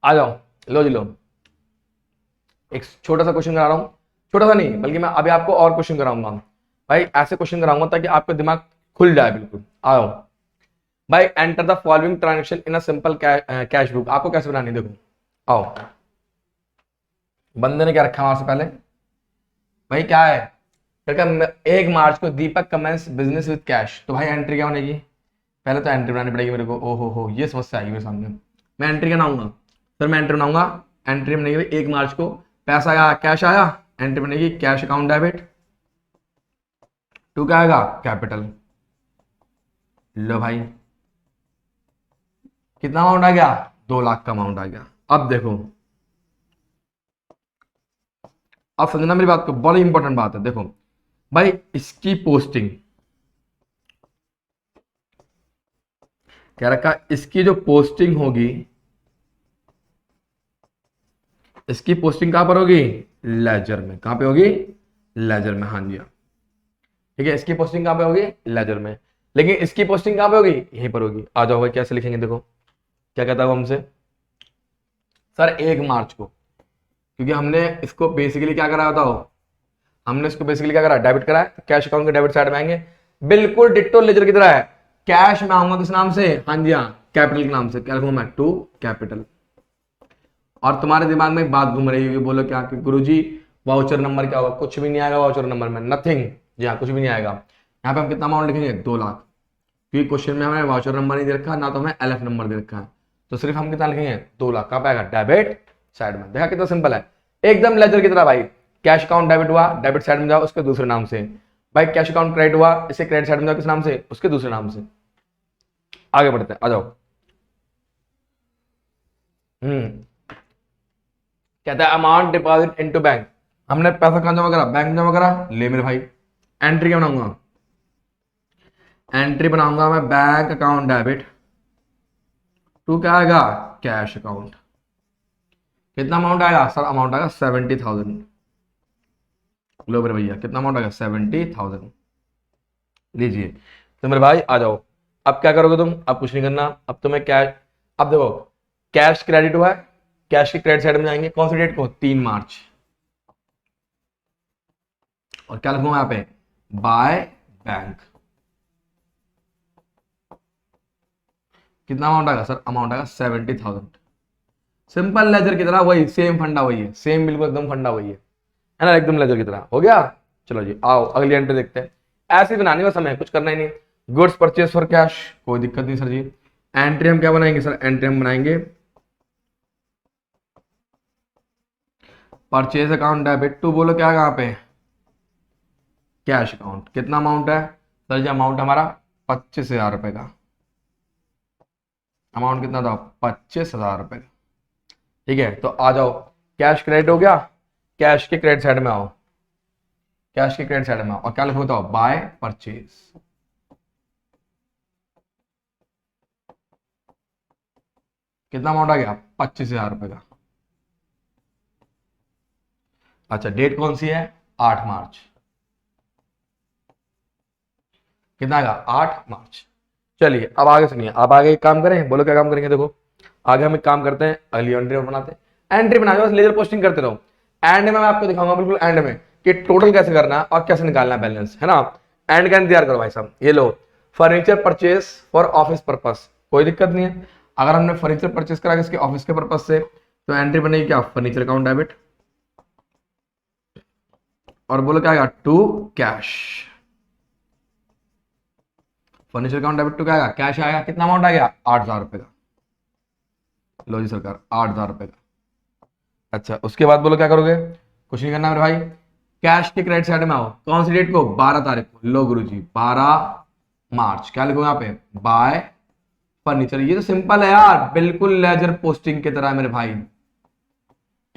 आ जाओ, लो जी लो, एक छोटा सा क्वेश्चन करा रहा हूं, छोटा सा नहीं बल्कि मैं अभी आपको और क्वेश्चन कराऊंगा भाई, ऐसे क्वेश्चन कराऊंगा ताकि आपका दिमाग खुल जाए बिल्कुल। आओ भाई, enter the following transaction in a simple cash book, आपको कैसे बनानी, देखो आओ, बंदे ने क्या रखा वहां से पहले भाई, क्या है 1 मार्च को दीपक कमेंस बिजनेस विद कैश, तो भाई एंट्री क्या बनेगी, पहले तो एंट्री बनानी पड़ेगी मेरे को, ओ हो ये समस्या आएगी मेरे सामने, मैं एंट्री क्या बनाऊंगा, फिर मैं एंट्री बनाऊंगा, एंट्री बनेगी 1 मार्च को पैसा आया कैश आया, एंट्री बनेगी कैश अकाउंट डेबिट, टू क्या आएगा, कैपिटल। लो भाई, कितना अमाउंट आ गया, 2 लाख का अमाउंट आ गया। अब देखो, अब समझना मेरी बात को, बड़ी इंपॉर्टेंट बात है। देखो भाई, इसकी पोस्टिंग क्या रखा, इसकी जो पोस्टिंग होगी, इसकी पोस्टिंग कहां पर होगी, लेजर में। कहां पे होगी, लेजर में। हाँ जी हाँ, ठीक है, इसकी पोस्टिंग कहां पे होगी, लेजर में। लेकिन इसकी पोस्टिंग कहां पे होगी, यहीं पर होगी। आ जाओ भाई, कैसे लिखेंगे, देखो क्या कहता है हमसे, सर 1 मार्च को, क्योंकि हमने इसको बेसिकली क्या करा था, हमने इसको बेसिकली क्या करा, डेबिट करा है, तो कैश अकाउंट के डेबिट साइड में आएंगे, बिल्कुल डिट्टो लेजर की तरह है। कैश में आऊंगा किस नाम से, हाँ जी हाँ, कैपिटल के नाम से। क्या लिखूंगा मैं, टू कैपिटल। और तुम्हारे दिमाग में एक बात घूम रही होगी, बोलो क्या कि गुरुजी वाउचर नंबर क्या होगा, कुछ भी नहीं आएगा वाउचर नंबर में, नथिंग। जी हाँ, कुछ भी नहीं आएगा। यहाँ पे हम कितना अमाउंट लिखेंगे, 2 लाख, क्योंकि क्वेश्चन में हमें वाउचर नंबर नहीं दे रखा, ना तो हमें एलएफ नंबर दे रखा है, तो सिर्फ हम कितना लिखेंगे, 2 लाख। कहाँ पे आएगा, डेबिट साइड में। देखा कितना सिंपल है, एकदम लेजर की तरह भाई। कैश अकाउंट डेबिट हुआ, डेबिट साइड में जाओ उसके दूसरे नाम से। भाई कैश अकाउंट क्रेडिट हुआ, इसे क्रेडिट साइड में जाओ किस नाम से, उसके दूसरे नाम से। आगे बढ़ते हैं, आ जाओ। कहता है अमाउंट डिपॉजिट इनटू बैंक। हमने पैसा कहां जमा करा, बैंक में जमा करा। ले मेरे भाई, एंट्री क्या बनाऊंगा, एंट्री बनाऊंगा मैं बैंक अकाउंट डेबिट टू क्या आएगा, कैश अकाउंट। कितना अमाउंट आएगा, सर अमाउंट आएगा 70,000। लो मेरे भैया, कितना अमाउंट आएगा, 70,000। लीजिए, तो मेरे भाई आ जाओ। अब क्या करोगे तुम, अब कुछ नहीं करना, अब तुम्हें कैश, अब देखो कैश क्रेडिट हुआ है, कैश के क्रेडिट साइड में जाएंगे, कौन सी डेट को, 3 मार्च। और क्या लिखूंगा यहाँ पे, बाय बैंक। कितना अमाउंट आएगा, सर अमाउंट आएगा 70,000। सिंपल लेजर की तरह, वही सेम फंडा वही है, सेम बिल्कुल एकदम फंडा वही है ना, एकदम लेजर की तरह हो गया। चलो जी, आओ अगली एंट्री देखते हैं। ऐसे ही बनानी, बस हमें कुछ करना ही नहीं। गुड्स परचेज फॉर कैश, कोई दिक्कत नहीं सर जी। एंट्री हम क्या बनाएंगे, सर एंट्री हम बनाएंगे परचेज अकाउंट डेबिट टू, बोलो क्या कहाँ पे, कैश अकाउंट। कितना अमाउंट है, सर जी अमाउंट हमारा 25,000 रुपए का। अमाउंट कितना था, 25,000 रुपए का। ठीक है, तो आ जाओ, कैश क्रेडिट हो गया, कैश के क्रेडिट साइड में आओ, कैश के क्रेडिट साइड में आओ, और क्या लिखो बताओ, बाय परचेज। कितना अमाउंट आ गया, 25,000 रुपए का। अच्छा, डेट कौन सी है, 8 मार्च। कितना आएगा, 8 मार्च। चलिए अब आगे सुनिए, अब आगे एक काम करें, बोलो क्या काम करेंगे, देखो आगे हम एक काम करते हैं, अगली एंट्री और बनाते हैं। एंट्री बना के बस लेजर पोस्टिंग करते रहो। एंड में मैं आपको दिखाऊंगा बिल्कुल एंड में कि टोटल कैसे करना है और कैसे निकालना है बैलेंस, है ना। एंड का इंतजार करो भाई साहब। ये लो, furniture purchase for office purpose, कोई दिक्कत नहीं है। अगर हमने फर्नीचर परचेज करा इसके ऑफिस के पर्पज से, तो एंट्री बनेगी क्या, फर्नीचर अकाउंट डेबिट, और बोलो क्या आएगा, to cash. Furniture account debit to क्या आएगा, कैश आएगा। कितना अमाउंट आ गया, 8,000 रुपए का। लो जी सरकार, 8,000 रुपए का। अच्छा, उसके बाद बोलो क्या करोगे, कुछ नहीं करना मेरे भाई। कैश के क्रेडिट साइड में आओ, कौन सी डेट को, 12 तारीख को। लो गुरुजी, 12 मार्च। क्या लिखो यहाँ पे, बाय फर्नीचर। ये तो सिंपल है यार, बिल्कुल लेजर पोस्टिंग की तरह मेरे भाई,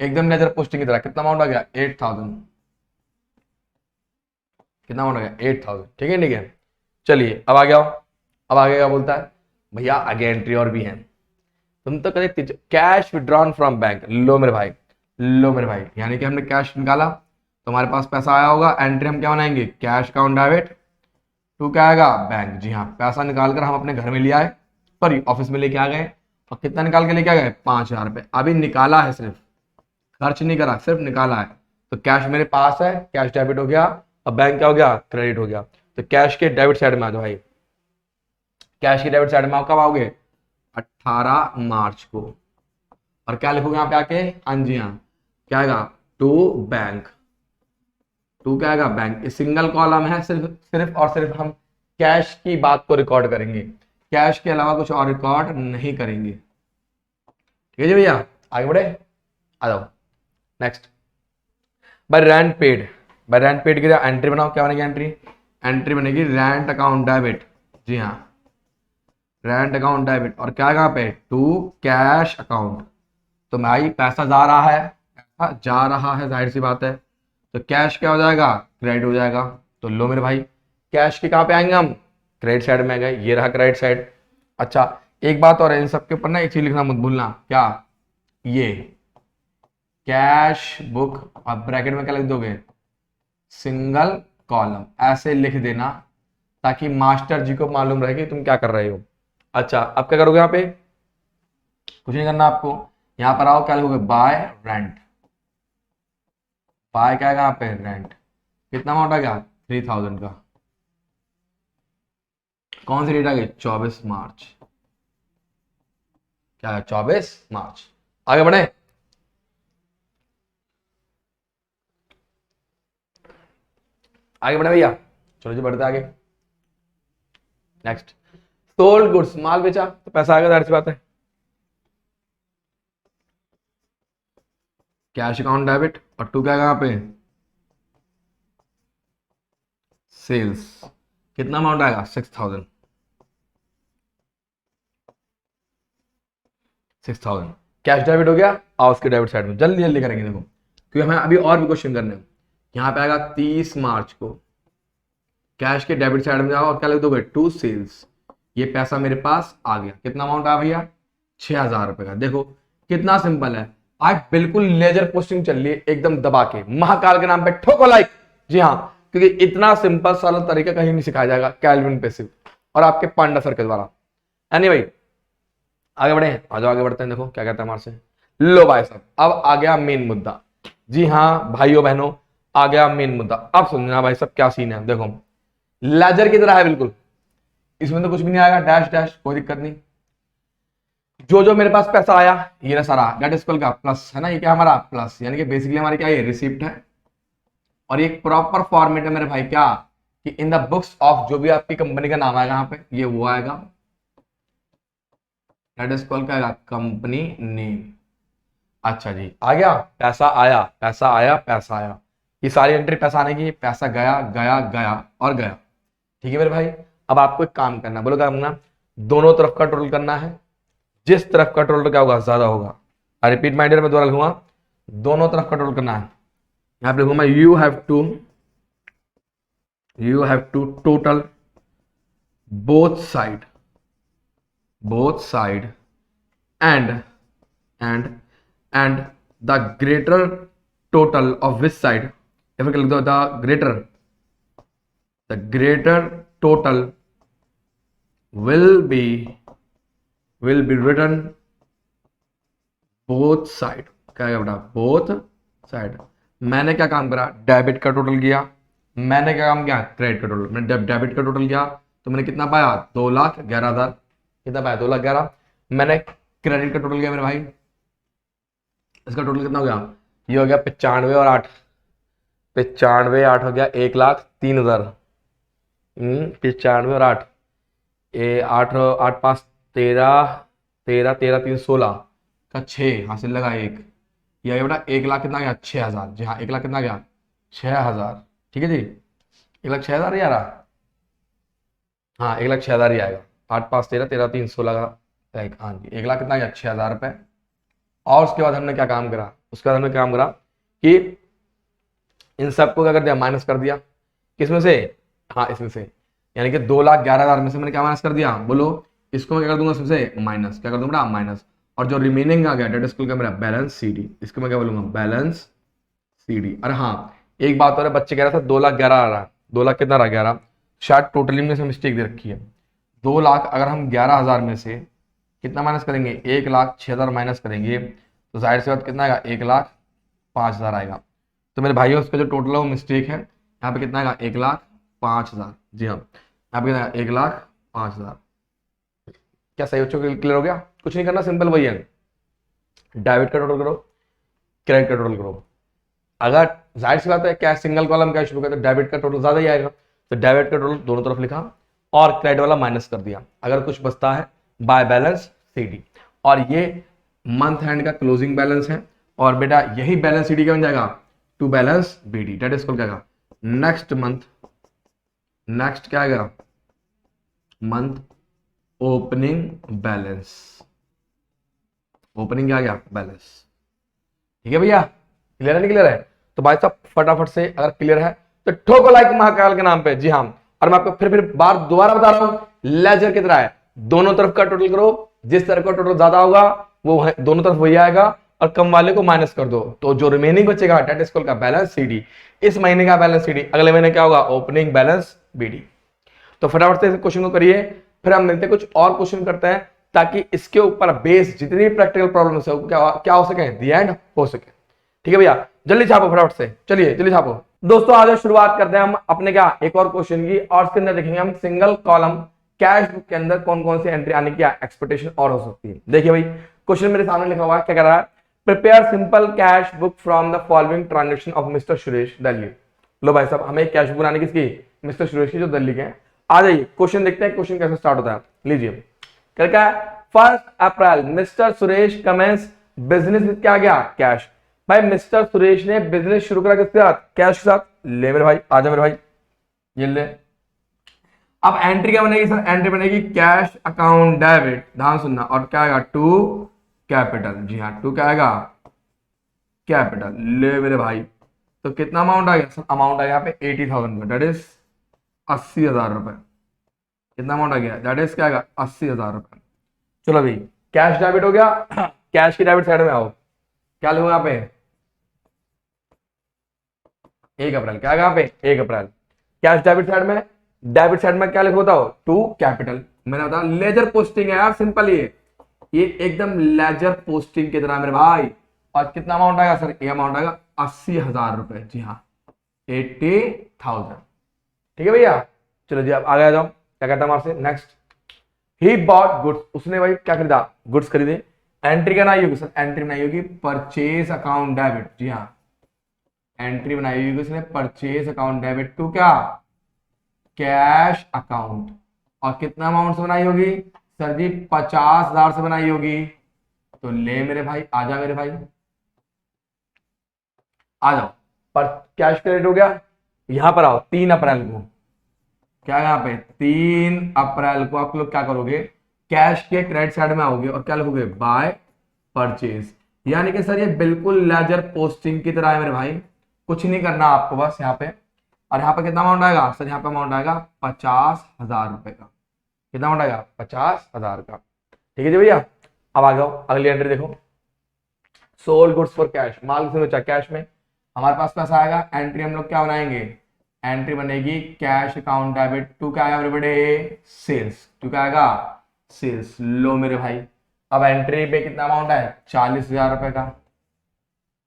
एकदम लेजर पोस्टिंग की तरह। कितना अमाउंट आ गया, 8,000। कितना अमाउंट आ गया, 8,000। ठीक है, ठीक है। चलिए अब आ गया, अब आगे क्या बोलता है भैया, आगे एंट्री और भी है। तुम तो कदे कैश विड्रॉन फ्रॉम बैंक। लो मेरे भाई, लो मेरे भाई, यानी कि हमने कैश निकाला, तुम्हारे पास पैसा आया होगा। एंट्री हम क्या बनाएंगे, कैश अकाउंट डेबिट टू क्या आएगा, बैंक। जी हाँ, पैसा निकाल कर हम अपने घर में ले आए, सॉरी ऑफिस में लेके आ गए। और कितना निकाल के लेके आ गए, 5,000 रुपए। अभी निकाला है सिर्फ, खर्च नहीं करा, सिर्फ निकाला है। तो कैश मेरे पास है, कैश डेबिट हो गया, और बैंक क्या हो गया, क्रेडिट हो गया। तो कैश के डेबिट साइड में आ जाओ भाई, कैश के डेबिट साइड में आओ, कब आओगे, 18 मार्च को। और क्या लिखोगे यहाँ पे आके, हाँ जी हाँ, क्या आएगा, टू बैंक। टू क्या आएगा, बैंक। सिंगल कॉलम है, सिर्फ सिर्फ और सिर्फ हम कैश की बात को रिकॉर्ड करेंगे, कैश के अलावा कुछ और रिकॉर्ड नहीं करेंगे। ठीक है जी भैया, आगे बढ़े, आ जाओ next. Bye rent paid, bye rent paid की एंट्री बनाओ। क्या बनेगी एंट्री, एंट्री बनेगी रेंट अकाउंट डेबिट, जी हाँ रेंट अकाउंट डेबिट, और क्या कहाँ पे टू कैश अकाउंट। तो भाई पैसा जा रहा है, पैसा जा रहा है, जाहिर सी बात है, तो कैश क्या हो जाएगा, क्रेडिट हो जाएगा। तो लो मेरे भाई, कैश के कहाँ पे आएंगे हम, क्रेडिट साइड में आ गए, ये रहा क्रेडिट साइड। अच्छा एक बात और है, इन सबके ऊपर ना एक चीज लिखना मत भूलना, क्या, ये कैश बुक, अब ब्रैकेट में क्या लिख दोगे, सिंगल कॉलम, ऐसे लिख देना ताकि मास्टर जी को मालूम रहे कि तुम क्या कर रहे हो। अच्छा अब क्या करोगे, यहाँ पे कुछ नहीं करना आपको, यहां पर आओ, क्या लिखोगे, बाय रेंट, बाय क्या है यहाँ पे, रेंट, कितना अमाउंट आ गया 3000 का, कौन सी डेट आ गई 24 मार्च, क्या है 24 मार्च। आगे बढ़े, आगे बढ़े भैया, चलो जी बढ़ते आगे। नेक्स्ट, सोल्ड गुड्स, माल बेचा तो पैसा आएगा, जाहिर सी बात है, कैश अकाउंट डेबिट, और टू क्या यहाँ पे, सेल्स, कितना अमाउंट आएगा 6000, 6000 कैश डेबिट हो गया। आओ उसके डेबिट साइड में जल्दी जल्दी करेंगे, देखो क्योंकि हमें अभी और भी क्वेश्चन करने हैं। यहाँ पे आएगा 30 मार्च को, कैश के डेबिट साइड में जाओ और क्या लिख दोगे, टू सेल्स, ये पैसा मेरे पास आ गया, कितना अमाउंट आया भैया 6000 रुपए का। देखो कितना सिंपल है, आज बिल्कुल लेजर पोस्टिंग चल रही है एकदम दबा के, महाकाल के नाम पे ठोको लाइक, जी हाँ, क्योंकि इतना सिंपल सरल तरीका कहीं नहीं सिखाया जाएगा कैल्विन पैसिव और आपके पांडा सर के द्वारा। यानी भाई आगे बढ़े, आ जाओ आगे बढ़ते हैं, देखो क्या कहता है हमारे से। लो भाई साहब अब आ गया मेन मुद्दा, जी हाँ भाइयों बहनों आ गया मेन मुद्दा। अब समझना भाई साहब क्या सीन है, देखो लेजर की तरह है बिल्कुल, इसमें तो कुछ भी नहीं आएगा, डैश डैश कोई दिक्कत नहीं। जो जो मेरे पास पैसा आया ये रहा सारा, डेट इज का प्लस है ना, ये क्या हमारा प्लस, यानी कि बेसिकली हमारी क्या ये रिसिप्ट है, और ये प्रॉपर फॉर्मेट है मेरे भाई, क्या कि इन द बुक्स ऑफ, जो भी आपकी कंपनी का नाम आएगा यहाँ पे ये वो आएगा, डेट इज क्या आएगा, कंपनी नेम। अच्छा जी आ गया, पैसा आया पैसा आया पैसा आया, ये सारी एंट्री पैसा आने की, पैसा गया गया गया और गया, ठीक है मेरे भाई। अब आपको एक काम करना, बोलो क्या करना, दोनों तरफ का टोटल करना है, जिस तरफ का टोटल क्या होगा ज्यादा होगा, आई रिपीट माय डियर, मैं दोबारा लिखूंगा, दोनों तरफ का टोटल करना है। यहां पे लिखूंगा you have to total both side and the greater total of which side, या फिर लिख दो the greater total will be written both side, क्या है बेटा both side। मैंने क्या काम करा, डेबिट का टोटल किया, मैंने क्या काम किया, क्रेडिट का टोटल, मैंने डेबिट का टोटल किया तो मैंने कितना पाया 2,11,000, कितना पाया 2,11,000। मैंने क्रेडिट का टोटल किया मेरे भाई, इसका टोटल कितना हो गया, ये हो गया 95 और 8, 95 8 हो गया 1,03,000, 95 और 8, ये 8 8 5 13 13 13 3 16 का 6 हासिल लगा एक, ये बेटा 1,00,000 कितना गया 6,000, जी हाँ 1,00,000 कितना गया 6,000, ठीक है जी 1,06,000 ही आ रहा, हाँ 1,06,000 ही आएगा, 8 5 13 13 3 16 का एक, हाँ जी 1,00,000 कितना गया 6,000 रुपए। और उसके बाद हमने क्या काम करा, उसके बाद हमने काम करा कि इन सबको क्या कर दिया, माइनस कर दिया, किसमें से, हाँ इसमें से, यानी कि 2,11,000 में से मैंने क्या माइनस कर दिया, बोलो इसको मैं क्या कर दूंगा, इसमें से माइनस, क्या कर दूंगा माइनस, और जो रिमेनिंग आ गया डेट स्कूल का मेरा बैलेंस सीडी, इसको मैं क्या बोलूंगा बैलेंस सीडी। अरे हाँ एक बात और है, बच्चे कह रहा था 2,11,000 आ रहा, 2,00,000 कितना रहा 11, शायद टोटली में से मिस्टेक दे रखी है, 2,00,000 अगर हम 11,000 में से कितना माइनस करेंगे 1,06,000 माइनस करेंगे तो जाहिर सी बात कितना आएगा 1,05,000 आएगा। तो मेरे भाइयों उसका जो टोटल है वो मिस्टेक है, यहाँ पे कितना आएगा 1,05,000, जी हाँ यहाँ पे कितना 1,05,000। क्या सही बच्चों क्लियर हो गया, कुछ नहीं करना सिंपल वही है, डेबिट का टोटल करो क्रेडिट का टोटल करो, अगर जाहिर सी बात है क्या सिंगल कॉलम क्या शुरू करते डेबिट का टोटल ज्यादा ही आएगा, तो डेबिट का टोटल दोनों तरफ लिखा और क्रेडिट वाला माइनस कर दिया, अगर कुछ बचता है बाय बैलेंस सीडी, और ये मंथ एंड का क्लोजिंग बैलेंस है, और बेटा यही बैलेंस सीडी क्या बन जाएगा to balance BD, that is called क्या नेक्स्ट मंथ नेक्स्ट क्या आएगा, मंथ ओपनिंग बैलेंस, ओपनिंग क्या गया, बैलेंस। ठीक है भैया, क्लियर है नहीं क्लियर है? तो भाई साहब फटाफट से अगर क्लियर है तो ठोको लाइक महाकाल के नाम पे। जी हाँ, और मैं आपको फिर बार दोबारा बता रहा हूं, लेजर कितना है, दोनों तरफ का टोटल करो, जिस तरफ का टोटल ज्यादा होगा वो दोनों तरफ वही आएगा, और कम वाले को माइनस कर दो, तो जो रिमेनिंग बचेगा डेट इज कॉल्ड का बैलेंस सीडी। इस महीने का बैलेंस सीडी, अगले महीने क्या होगा, ओपनिंग बैलेंस बीडी। तो फटाफट से क्वेश्चन को करिए, फिर हम मिलते हैं, कुछ और क्वेश्चन करते हैं, ताकि इसके ऊपर बेस जितनी प्रैक्टिकल प्रॉब्लम है क्या हो सके, दी एंड हो सके। ठीक है भैया, जल्दी छापो फटाफट से, चलिए जल्दी छापो। दोस्तों आज शुरुआत करते हैं हम अपने क्या एक और क्वेश्चन की, और इसके अंदर देखेंगे हम सिंगल कॉलम कैश बुक के अंदर कौन कौन सी एंट्री आने की एक्सपेक्टेशन और हो सकती है। देखिए भाई क्वेश्चन मेरे सामने लिखा हुआ है, क्या कह रहा है, prepare simple cash book from the following transaction of mister Suresh Delhi. लो भाई साहब हमें कैश बुक बनाने किसकी, मिस्टर सुरेश की, जो दिल्ली के हैं। आ जाइए क्वेश्चन देखते हैं, क्वेश्चन कैसे स्टार्ट होता है। लीजिए क्या है, 1 April mister Suresh commence business with क्या गया, कैश। भाई मिस्टर सुरेश ने बिजनेस शुरू करा किसके साथ, कैश के साथ। ले मेरे भाई, आजा मेरे भाई, ये ले। अब एंट्री क्या बनेगी सर, एंट्री बनेगी कैश अकाउंट डेबिट, ध्यान सुनना, और क्या आएगा, टू कैपिटल। जी हाँ, टू क्या आएगा, कैपिटल। ले मेरे भाई, तो कितना अमाउंट आ गया सर, अमाउंट आ गया यहाँ पे 80,000 का, डेट इज 80,000 रुपए। कितना अमाउंट आ गया, दैट इज क्या आएगा, 80,000 रुपए। चलो भाई कैश डेबिट हो गया, कैश की डेबिट साइड में आओ, क्या लिखो यहाँ पे, 1 अप्रैल, क्या यहाँ पे 1 अप्रैल। कैश डेबिट साइड में, डेबिट साइड में क्या लिखो बताओ, टू कैपिटल। मैंने बताया लेजर पोस्टिंग है यार, सिंपल ये एकदम लेजर पोस्टिंग की तरह मेरे भाई। और कितना अमाउंट आएगा सर, ये अमाउंट आएगा 80,000 रुपए। जी हाँ 80,000। ठीक है भैया, चलो जी अब आगे आ जाओ, क्या कहता है हमारे से नेक्स्ट, ही बॉट गुड्स, उसने भाई क्या खरीदा, गुड्स खरीदे। एंट्री क्या बनाई होगी सर, एंट्री बनाई होगी परचेज अकाउंट डेबिट। जी हाँ, एंट्री बनाई होगी उसने परचेज अकाउंट डेबिट टू क्या, कैश अकाउंट। और कितना अमाउंट से बनाई होगी सर जी, 50,000 से बनाई होगी। तो ले मेरे भाई, आजा मेरे भाई, आ जाओ, पर कैश क्रेडिट हो गया। यहां पर आओ, 3 अप्रैल को, क्या यहाँ पे 3 अप्रैल को आप लोग क्या करोगे, कैश के क्रेडिट साइड में आओगे और क्या लिखोगे, बाय परचेज। यानी कि सर ये बिल्कुल लेजर पोस्टिंग की तरह है मेरे भाई, कुछ नहीं करना आपको बस यहाँ पे। और यहाँ पे कितना अमाउंट आएगा सर, यहाँ पे अमाउंट आएगा 50,000 रुपए का। कितना अमाउंट आएगा, 50,000 का। ठीक है जी भैया, अब आ जाओ अगली एंट्री देखो, सोल्ड गुड्स फॉर कैश, माल किसने बेचा, कैश में। हमारे पास पैसा आएगा, एंट्री हम लोग क्या बनाएंगे, एंट्री बनेगी कैश अकाउंट डेबिट टू क्या आएगा एवरीबॉडी, सेल्स। टू क्या आएगा, सेल्स। लो मेरे भाई, अब एंट्री पे कितना अमाउंट है, 40,000 रुपए का।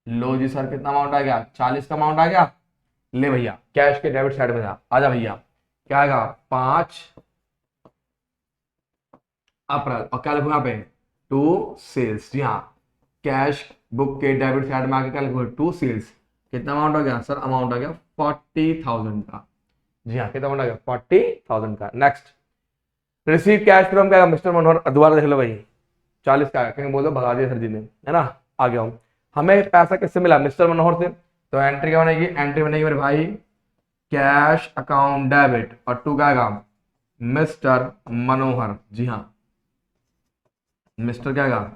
लो जी सर कितना अमाउंट आ गया, 40 का अमाउंट आ गया। ले भैया कैश के डेबिट साइड में जा, आजा भैया, क्या आएगा 5 अप्रैल, और क्या लिखो यहाँ पे, टू सेल्स। जी हाँ, कैश बुक के डेबिट साइड में आके क्या लिखो, टू सेल्स। कितना अमाउंट आ गया सर, अमाउंट आ गया 40,000 का। जी हाँ, कितना अमाउंट आ गया 40,000 का। नेक्स्ट, रिसीव कैश फ्रॉम क्या, मिस्टर मनोहर। दोबारा देख लो भाई, 40 का कहीं बोलो भगा दिया सर जी ने, है ना। आ गया हूँ, हमें पैसा किससे मिला, मिस्टर मनोहर से। तो एंट्री क्या बनेगी, एंट्री बनेगी मेरे भाई कैश अकाउंट डेबिट, और टू क्या आएगा, मिस्टर मनोहर। जी हाँ, मिस्टर क्या आएगा,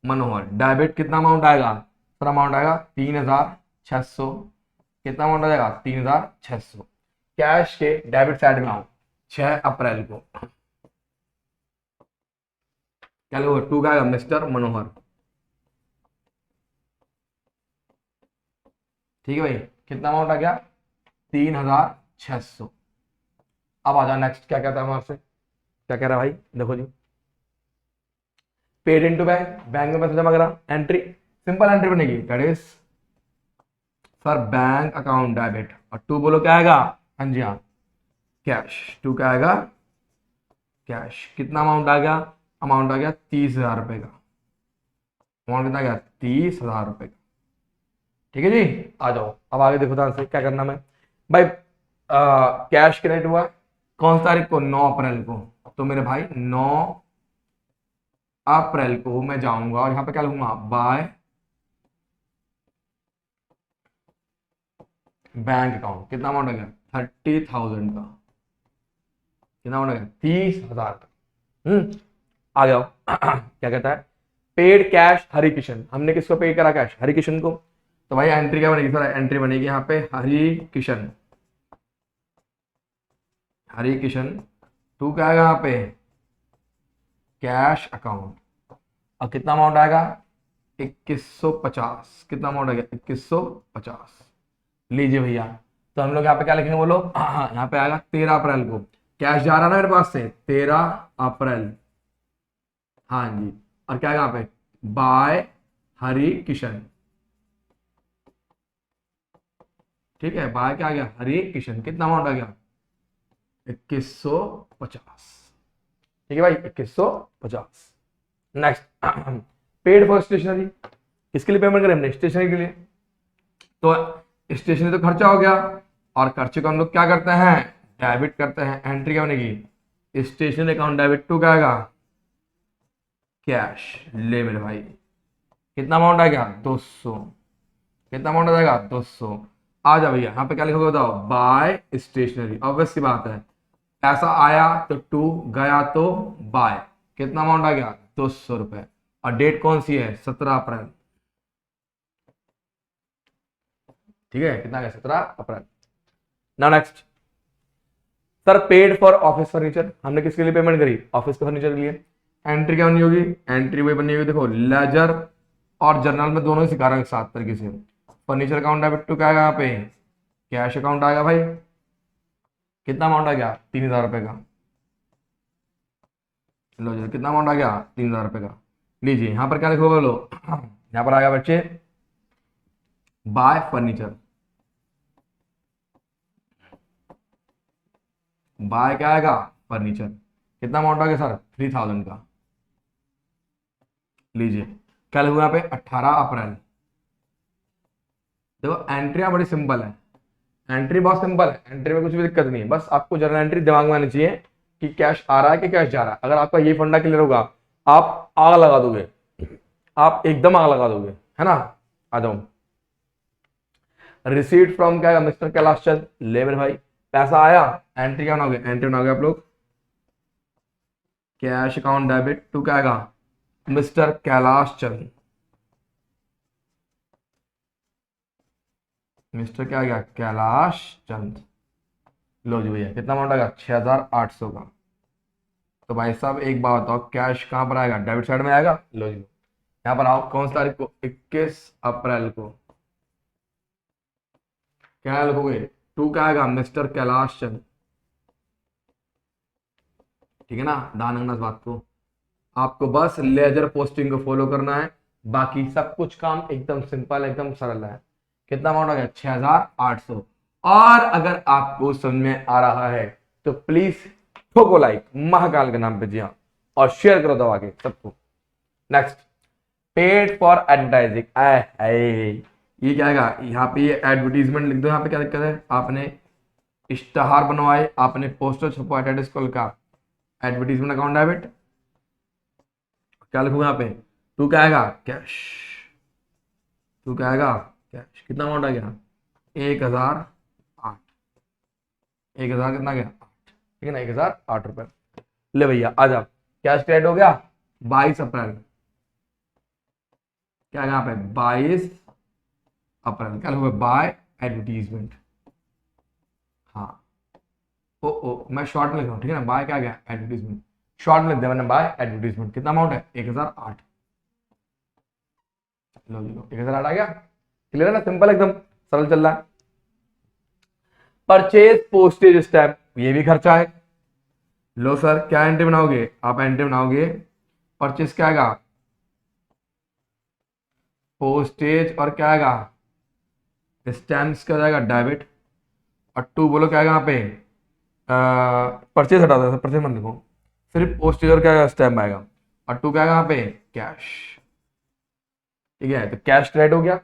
मनोहर। डेबिट कितना अमाउंट आएगा सर, अमाउंट आएगा 3,600। कितना अमाउंट आ जाएगा, 3,600। कैश के डेबिट साइड में आओ, 6 अप्रैल को क्या लोग, टू का आएगा मिस्टर मनोहर। ठीक है भाई, कितना अमाउंट आ गया, 3,600। अब आ जाओ नेक्स्ट, क्या कहता है हमारे से, क्या कह रहा है भाई, देखो जी, पेड इनटू बैंक, बैंक में पैसा जमा करा। एंट्री सिंपल एंट्री बनेगी, that is sir bank account debit, और टू बोलो क्या आएगा, हाँ जी हाँ कैश। टू क्या आएगा, कैश। कितना अमाउंट आ गया, अमाउंट आ गया 30,000 रुपए का। अमाउंट कितना आ गया, 30,000 रुपए का। ठीक है जी, आ जाओ अब आगे देखो ध्यान से क्या करना है भाई। कैश क्रेडिट हुआ कौन सी तारीख को, 9 अप्रैल को। तो मेरे भाई 9 अप्रैल को मैं जाऊंगा और यहाँ पे क्या लिखूंगा, बाय बैंक अकाउंट। कितना अमाउंट आ गया, 30,000 का। कितना अमाउंट आ गया 30,000 का। आ जाओ क्या कहता है, पेड कैश हरि किशन, हमने किसको पे करा कैश, हरि किशन को। तो भाई एंट्री क्या बनेगी सर, एंट्री बनेगी यहाँ पे हरि किशन, हरि किशन टू क्या आएगा यहाँ पे कैश अकाउंट, और कितना अमाउंट आएगा 2150, कितना अमाउंट आ गया 2150। लीजिए भैया, तो हम लोग यहाँ पे क्या लिखेंगे बोलो, हाँ यहाँ पे आएगा 13 अप्रैल को कैश जा रहा ना मेरे पास से 13 अप्रैल, हाँ जी, और क्या यहाँ पे बाय हरि किशन, ठीक है, बाय क्या आ गया हरि किशन, कितना अमाउंट आ गया 2150, ठीक है भाई 2150। नेक्स्ट पेड फॉर स्टेशनरी, किसके लिए पेमेंट करें हमने, स्टेशनरी के लिए। तो स्टेशनरी तो खर्चा हो गया, और खर्चे को हम लोग क्या करते हैं डेबिट करते हैं, एंट्री क्या बनेगी स्टेशनरी अकाउंट डेबिट टू क्या आएगा कैश। ले मेरे भाई कितना अमाउंट आ गया 200, कितना अमाउंट आ जाएगा 200। आ जा भैया यहाँ पे क्या लिखोगे बताओ बाय स्टेशनरी, ऑब्वियस सी बात है, पैसा आया तो टू, गया तो बाय, कितना अमाउंट आ गया 200 रुपए, और डेट कौन सी है 17 अप्रैल, ठीक है, कितना गया 17 April. Now next sir paid for office furniture, हमने किसके लिए पेमेंट करी ऑफिस के फर्नीचर के लिए। एंट्री क्या बनी होगी, एंट्री वही बनी होगी देखो लेजर और जर्नल में दोनों ही सिखा रहे हैं सात तरीके से। फर्नीचर अकाउंट डेबिट टू क्या आएगा यहाँ पे कैश अकाउंट आएगा भाई, कितना अमाउंट आ गया 3000 रुपए का, लो जी कितना अमाउंट आ गया 3000 रुपए का। लीजिए यहाँ पर क्या लिखो बोलो, यहाँ पर आ गया बच्चे बाय फर्नीचर, बाय क्या आएगा फर्नीचर, कितना अमाउंट आ गया सर 3000 का। लीजिए क्या लिखो यहाँ पे 18 अप्रैल। देखो एंट्री बड़ी सिंपल है, एंट्री बहुत सिंपल है, एंट्री में कुछ भी दिक्कत नहीं है, बस आपको जर्नल एंट्री दिमाग में आनी चाहिए कि कैश आ रहा है कि कैश जा रहा है। अगर आपका ये फंडा क्लियर होगा आप आग लगा दोगे, आप एकदम आग लगा दोगे, है ना। आ जाओ रिसीट फ्रॉम क्या मिस्टर कैलाश चंद, ले मेरे भाई पैसा आया, एंट्री क्या बनाओगे, एंट्री बनाओगे आप लोग कैश अकाउंट डेबिट टू क्या आएगा मिस्टर कैलाश चंद, मिस्टर क्या आ गया कैलाश चंद। लो जी भैया कितना अमाउंट आएगा 6800 का। तो भाई साहब एक बात बताओ कैश कहां पर आएगा डेबिट साइड में आएगा। लो जी यहाँ पर आओ कौन सी तारीख को 21 अप्रैल को क्या लिखोगे टू क्या आएगा मिस्टर कैलाश चंद, ठीक है ना। ध्यान रखना इस बात को, आपको बस लेजर पोस्टिंग को फॉलो करना है, बाकी सब कुछ काम एकदम सिंपल एकदम सरल है। कितना अमाउंट आ गया 6800। और अगर आपको समझ में आ रहा है तो प्लीज ठोको लाइक महाकाल के नाम पे, जी हाँ, और शेयर करो दबा के सबको। नेक्स्ट पेड फॉर एडवर्टाइजिंग, ये क्या आएगा यहाँ पे ये एडवर्टीजमेंट लिख दो। यहाँ पे क्या दिक्कत है, आपने इश्तहार बनवाए, आपने पोस्टर छपवाया टाटा स्कूल का, एडवर्टीजमेंट अकाउंट डेबिट क्या लिखूंगा यहाँ पे टू क्या आएगा कैश, टू क्या आएगा कैश, कितना अमाउंट आ गया 1008, 1000 कितना गया 8, ठीक है ना 1008 रुपए। ले भैया आ जा कैश क्रेडिट हो गया 22 अप्रैल, क्या यहाँ पे 22 अप्रैल क्या लिखोगे बाय एडवर्टीजमेंट, हाँ ओ मैं शॉर्ट में लिख रहा हूँ, ठीक है ना, बाय क्या गया एडवर्टीजमेंट, शॉर्ट में लिख दिया मैंने बाय एडवर्टीजमेंट। कितना अमाउंट है 1008, लो जी लो 1008 आ गया। क्लियर है ना, सिंपल एकदम सरल चल रहा है। परचेज पोस्टेज स्टैम्प, ये भी खर्चा है। लो सर क्या एंट्री बनाओगे आप, एंट्री बनाओगे परचेज क्या आएगा पोस्टेज और क्या आएगा स्टैम्प्स का जाएगा डेबिट, और टू बोलो क्या आएगा यहाँ पे परचेज हटा दो, परचेज मत लिखो, सिर्फ पोस्टेज और क्या आएगा स्टैम्प आएगा, और टू क्या आएगा यहाँ पे कैश, ठीक है। तो कैश क्रेडिट हो गया,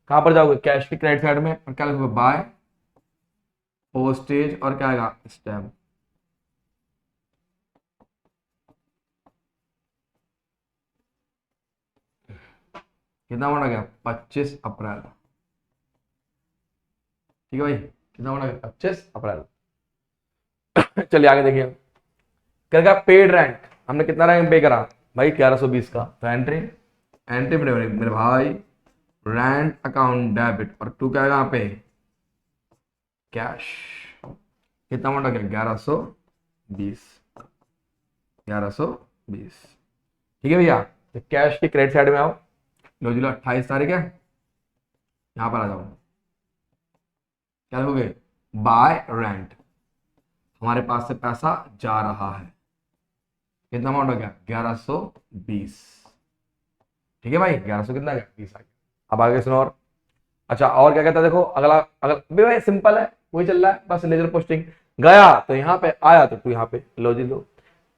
कहां पर जाओगे कैश के क्रेडिट साइड में, और क्या लिखोगे बाय पोस्टेज और क्या आएगा स्टैम्प। कितना अमाउंट आ गया 25 अप्रैल, ठीक है भाई, कितना अमाउंट आ गया 25 अप्रैल। चलिए आगे देखिए क्या पेड रेंट, हमने कितना रेंट पे करा भाई 1120 का, तो एंट्री एंट्री मेरे भाई रेंट अकाउंट डेबिट, और टू क्या है यहाँ पे कैश, कितना अमाउंट आ गया 1120। ठीक है भैया, तो कैश की क्रेडिट साइड में आओ, लो जी लो 28 तारीख है, यहां पर आ जाओ, क्या लिखोगे बाय रेंट, हमारे पास से पैसा जा रहा है, कितना अमाउंट हो गया 1120। ठीक है भाई 1100 कितना गया 20 आ गया। अब आगे सुनो और, अच्छा और क्या कहता है देखो, अगला अगला भी भाई सिंपल है, वही चल रहा है बस, लेजर पोस्टिंग गया तो यहाँ पे आया तो तू यहाँ पे लो जी लो,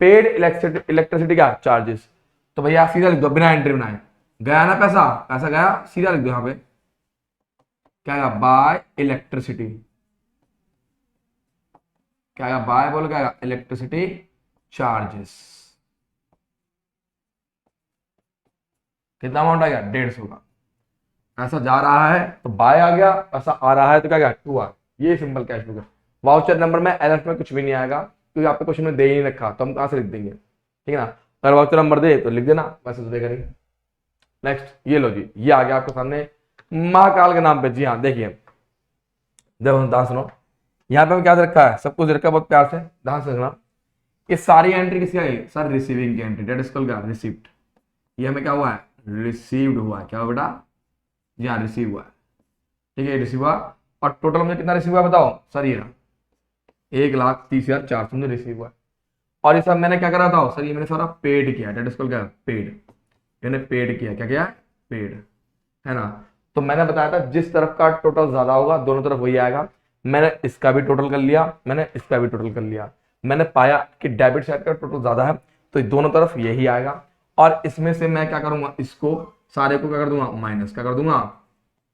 पेड इलेक्ट्रिसिटी क्या चार्जेस, तो भैया सीधा लिख दो बिना एंट्री बनाए, गया ना पैसा, पैसा गया सीधा लिख दो यहाँ पे क्या आएगा बाय इलेक्ट्रिसिटी, क्या आएगा बाय बोलो क्या आएगा इलेक्ट्रिसिटी चार्जेस, कितना अमाउंट आ गया 150 का, पैसा जा रहा है तो बाय आ गया, पैसा आ रहा है तो क्या गया टू आ, ये सिंपल कैश बुक है। वाउचर नंबर में एलएफ में कुछ भी नहीं आएगा क्योंकि आपके क्वेश्चन में दे ही नहीं रखा, तो हम कहां से लिख देंगे, ठीक है ना, अगर वाउचर नंबर दे तो लिख देना, वैसे तो देगा नहीं। नेक्स्ट ये लो जी, ये आ गया आपके सामने महाकाल के नाम पे, जी हाँ देखिए देखो ध्यान सुनो, यहाँ पे हमें क्या रखा है, सब कुछ रखा है बहुत प्यार से, ध्यान से सुनना, ये सारी एंट्री किसकी आई सर रिसीविंग की एंट्री, डेट इज कॉल्ड क्या रिसिप्ट, ये हमें क्या हुआ है रिसीव्ड हुआ है, क्या हुआ बेटा जी हाँ रिसीव हुआ है, ठीक है रिसीव हुआ, और टोटल मुझे कितना रिसीव हुआ बताओ सर, ये 1,30,400 मुझे रिसीव हुआ है, और ये सब मैंने क्या करा था सर, ये मैंने सारा पेड किया, डेट इज कॉल्ड क्या पेड, मैंने पेड किया, क्या किया पेड है ना, तो मैंने बताया था जिस तरफ का टोटल ज्यादा होगा दोनों तरफ वही आएगा, मैंने इसका भी टोटल कर लिया, मैंने इसका भी टोटल कर लिया, मैंने पाया कि डेबिट साइड का टोटल ज्यादा है तो दोनों तरफ यही आएगा, और इसमें से मैं क्या करूंगा इसको सारे को क्या कर दूंगा माइनस, क्या कर दूंगा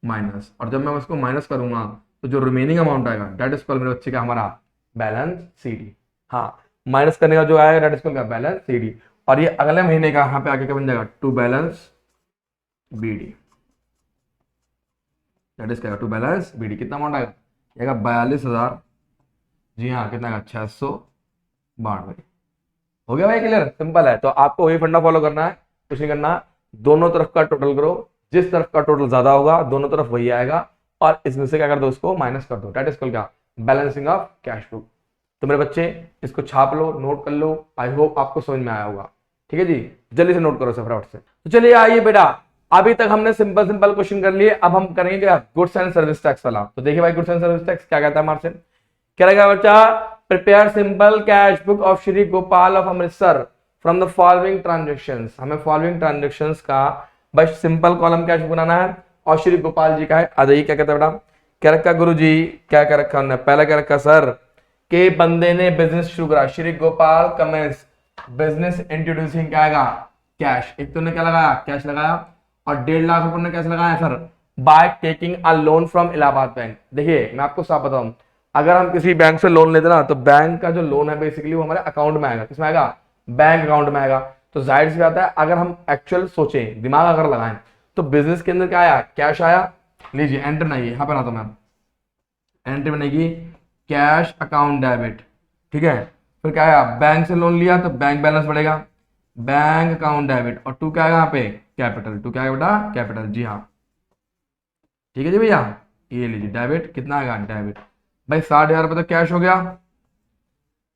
माइनस, और जब मैं इसको माइनस करूंगा तो जो रिमेनिंग अमाउंट आएगा डेट इज कॉल्ड मेरे बच्चे का हमारा बैलेंस सीडी, हाँ माइनस करने का जो आएगा डेट इज कॉल्ड का बैलेंस सीडी, और ये अगले महीने का यहाँ पे आगे क्या बन जाएगा to balance BD, that is क्या टू बैलेंस बीडी, कितना अमाउंट आएगा 42,000, जी हाँ कितना आएगा 692, हो गया भाई क्लियर, सिंपल है, तो आपको वही फंडा फॉलो करना है, कुछ नहीं करना, दोनों तरफ का टोटल करो, जिस तरफ का टोटल ज्यादा होगा दोनों तरफ वही आएगा, और इसमें से क्या कर दो उसको माइनस कर दो, दैट इज कॉल्ड क्या बैलेंसिंग ऑफ कैश बुक। तो मेरे बच्चे इसको छाप लो, नोट कर लो, आई होप आपको समझ में आया होगा, ठीक है जी, जल्दी से नोट करो फटाफट से। तो चलिए आइए बेटा, अभी तक हमने सिंपल सिंपल क्वेश्चन कर लिए, अब हम करेंगे क्या गुड्स एंड सर्विस टैक्स वाला। तो देखिए भाई गुड्स एंड सर्विस टैक्स क्या कहता है हमारे से, क्या रहेगा बच्चा, prepare simple cash book of Shri Gopal of Amritsar from the following transactions, हमें फॉलोइंग ट्रांजेक्शंस का बस सिंपल कॉलम कैश बुक बनाना है, और श्री गोपाल जी का है। आ जाइए क्या कहता है बेटा, क्या रखा गुरु जी, क्या क्या रखा उन्होंने, पहला क्या रखा सर के बंदे ने बिजनेस शुरू करा, Shri Gopal commence business introducing क्या आएगा कैश, एक तो ने क्या लगाया कैश लगाया, और 1.5 लाख रुपए ने कैसे लगाया sir by taking a loan from Allahabad bank. देखिए मैं आपको साफ बताऊं, अगर हम किसी बैंक से लोन लेते ना तो बैंक का जो लोन है बेसिकली वो हमारे अकाउंट में आएगा, किसमें आएगा बैंक अकाउंट में आएगा, तो जाहिर सी बात है अगर हम एक्चुअल सोचें दिमाग अगर लगाएं तो बिजनेस के अंदर क्या आया कैश आया, लीजिए एंटर नहीं यहाँ पर आता मैं, एंट्री बनेगी कैश अकाउंट डेबिट, ठीक है, फिर क्या आया बैंक से लोन लिया तो बैंक बैलेंस बढ़ेगा, बैंक अकाउंट डेबिट, और टू क्या आएगा यहाँ पे कैपिटल, टू क्या आएगा बेटा कैपिटल, जी हाँ ठीक है जी भैया, ये लीजिए डेबिट कितना आएगा डेबिट, भाई 60,000 रुपये तो कैश हो गया,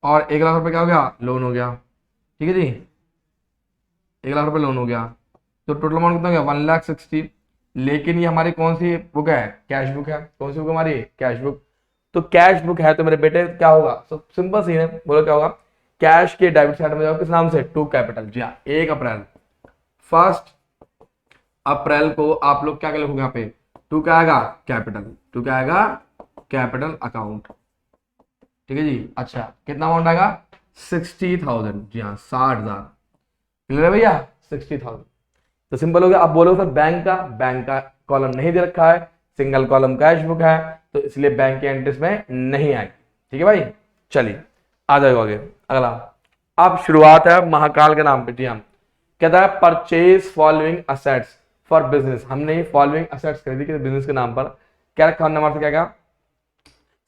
और 1 लाख रुपए क्या हो गया लोन हो गया, ठीक है जी 1 लाख रुपए लोन हो गया, तो टोटल अमाउंट कितना हो गया 1,60,000, लेकिन ये हमारी कौन सी बुक है कैश बुक है, कौन सी बुक हमारी कैश बुक, तो कैश बुक है तो मेरे बेटे क्या होगा, सिंपल सी है, बोलो क्या होगा, कैश के डेबिट साइड में जाओ किस नाम से टू कैपिटल, जी हाँ 1 अप्रैल, 1 अप्रैल को आप लोग क्या लिखोगे यहाँ पे टू क्या आएगा कैपिटल, टू क्या आएगा कैपिटल अकाउंट, ठीक है जी, अच्छा कितना अमाउंट आएगा 60,000, जी हाँ 60,000, क्लियर है भैया 60,000, तो सिंपल हो गया। अब बोलो सर बैंक का कॉलम नहीं दे रखा है, सिंगल कॉलम कैश बुक है, तो इसलिए बैंक की एंट्रीज में नहीं आएगी, ठीक है भाई, चलिए आ जाओ आगे अगला। अब शुरुआत है महाकाल के नाम पे, जी हाँ कहता है purchase following assets for business, हमने फॉलोइंग असेट्स खरीदी बिजनेस के नाम पर, क्या रखा नंबर से, क्या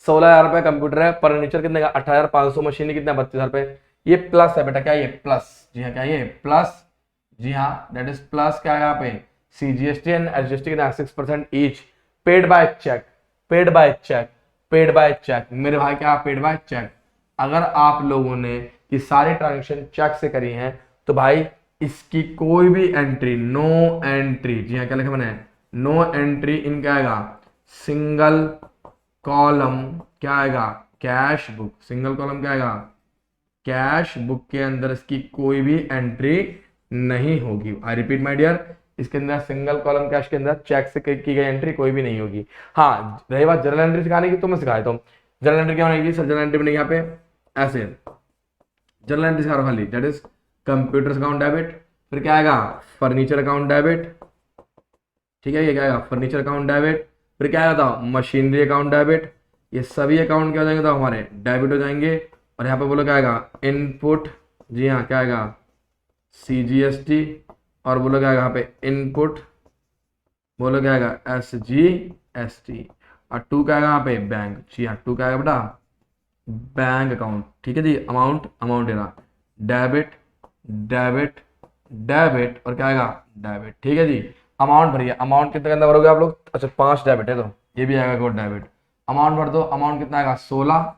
16,000 रुपए कंप्यूटर है, फर्नीचर कितने का 18,500, मशीन कितना 32,000 रुपए, ये प्लस है बेटा, क्या ये प्लस, जी हाँ क्या ये प्लस, जी हाँ दैट इज प्लस क्या है यहाँ पे CGST एंड SGST के 6% each, paid by cheque, paid by cheque, paid by cheque मेरे भाई, क्या पेड बाय चेक। अगर आप लोगों ने ये सारी ट्रांजेक्शन चेक से करी हैं तो भाई इसकी कोई भी एंट्री, नो एंट्री, जी हाँ क्या लिखा मैंने, नो एंट्री इन क्या आएगा, सिंगल कॉलम क्या आएगा, कैश बुक, सिंगल कॉलम क्या आएगा, कैश बुक के अंदर इसकी कोई भी एंट्री नहीं होगी। आई रिपीट माय डियर, इसके अंदर सिंगल कॉलम कैश के अंदर चेक से की गई एंट्री कोई भी नहीं होगी। हाँ रही बात जर्नल एंट्री सिखाने की तो मैं सिखा देता हूँ। जर्नल एंट्री क्या बनेगी सर, जर्नल एंट्री बनेगी यहाँ पे ऐसे, जर्नल एंट्री सिखा रहा हूँ खाली, that is computer account debit, फिर क्या आएगा फर्नीचर अकाउंट डेबिट, ठीक है ये क्या आएगा फर्नीचर अकाउंट डेबिट, फिर क्या आएगा था मशीनरी अकाउंट डेबिट, ये सभी अकाउंट क्या हो जाएंगे था हमारे डेबिट हो जाएंगे। और यहाँ पे बोलो क्या आएगा इनपुट, जी हाँ क्या आएगा CGST, और बोलो क्या आएगा यहाँ पे इनपुट, बोलो क्या आएगा SGST, और टू क्या आएगा यहाँ पे बैंक, जी हाँ टू क्या आएगा बेटा बैंक अकाउंट, ठीक है जी। अमाउंट, अमाउंट देना डेबिट, डेबिट, डेबिट और क्या आएगा डेबिट, ठीक है जी। अमाउंट भरिए, अमाउंट कितने के अंदर भरोगे आप लोग, अच्छा 5 डेबिट है तो ये भी आएगा कोड डेबिट। अमाउंट भर दो, अमाउंट कितना आएगा 16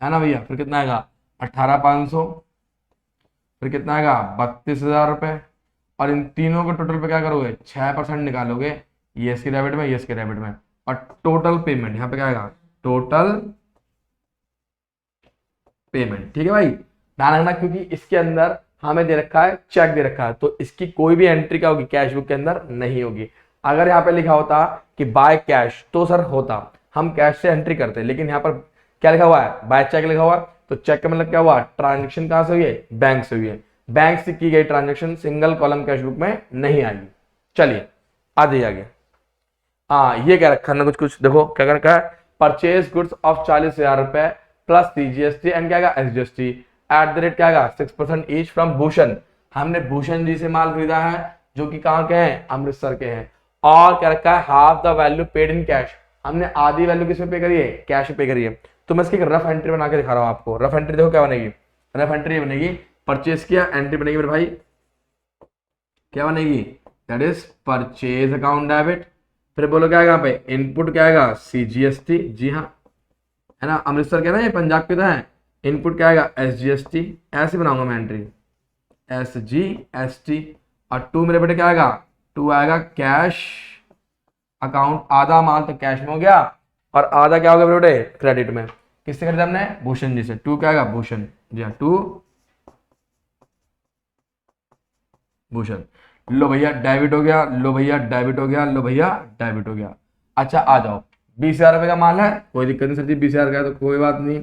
है ना भैया, फिर कितना आएगा 18,500, फिर कितना आएगा 32,000 रुपये, और इन तीनों को टोटल पे क्या करोगे 6% निकालोगे, ये इसके डेबिट में ये इसके डेबिट में, और टोटल पेमेंट यहाँ पे क्या आएगा टोटल पेमेंट, ठीक है भाई ध्यान रखना, क्योंकि इसके अंदर हमें दे रखा है चेक दे रखा है तो इसकी कोई भी एंट्री क्या होगी कैश बुक के अंदर नहीं होगी। अगर यहाँ पे लिखा होता कि बाय कैश तो सर होता, हम कैश से एंट्री करते, लेकिन यहाँ पर क्या लिखा हुआ है बाय चेक लिखा हुआ, तो चेक का मतलब क्या हुआ ट्रांजेक्शन कहां से हुई है बैंक से हुई है, बैंक से की गई transaction single column cash book में नहीं आएगी। चलिए आ जाइए आगे। हाँ ये क्या रखा है कुछ कुछ देखो क्या रखा है, परचेज गुड्स ऑफ 40,000 रुपए प्लस CGST एंड क्या SGST एट द रेट क्या आएगा 6% ईच फ्रॉम भूषण, हमने भूषण जी से माल खरीदा है जो कि कहाँ के हैं अमृतसर के हैं, और क्या रखा है half the value paid in cash, हमने आधी वैल्यू किसमें पे करी है कैश पे करी है। तो मैं इसकी रफ एंट्री बना के दिखा रहा हूँ आपको, रफ एंट्री देखो क्या बनेगी, रफ एंट्री बनेगी परचेज किया एंट्री बनेगी मेरे भाई क्या बनेगी that is purchase account debit, फिर बोलो क्या आएगा यहाँ पे इनपुट क्या आएगा CGST, जी हाँ है ना अमृतसर के ना ये पंजाब के तो है, इनपुट क्या आएगा SGST, ऐसे बनाऊंगा मैं एंट्री SGST, और टू मेरे बेटे क्या आएगा टू आएगा कैश अकाउंट, आधा माल तो कैश में हो गया और आधा क्या हो गया मेरे बेटे क्रेडिट में, किससे खरीदा हमने भूषण जी से, टू क्या आएगा भूषण, जी हाँ टू भूषण। लो भैया डेबिट हो गया, लो भैया डेबिट हो गया, लो भैया डेबिट हो गया। अच्छा आ जाओ 20,000 रुपए का माल है, कोई दिक्कत नहीं सर जी 20,000 का है तो कोई बात नहीं,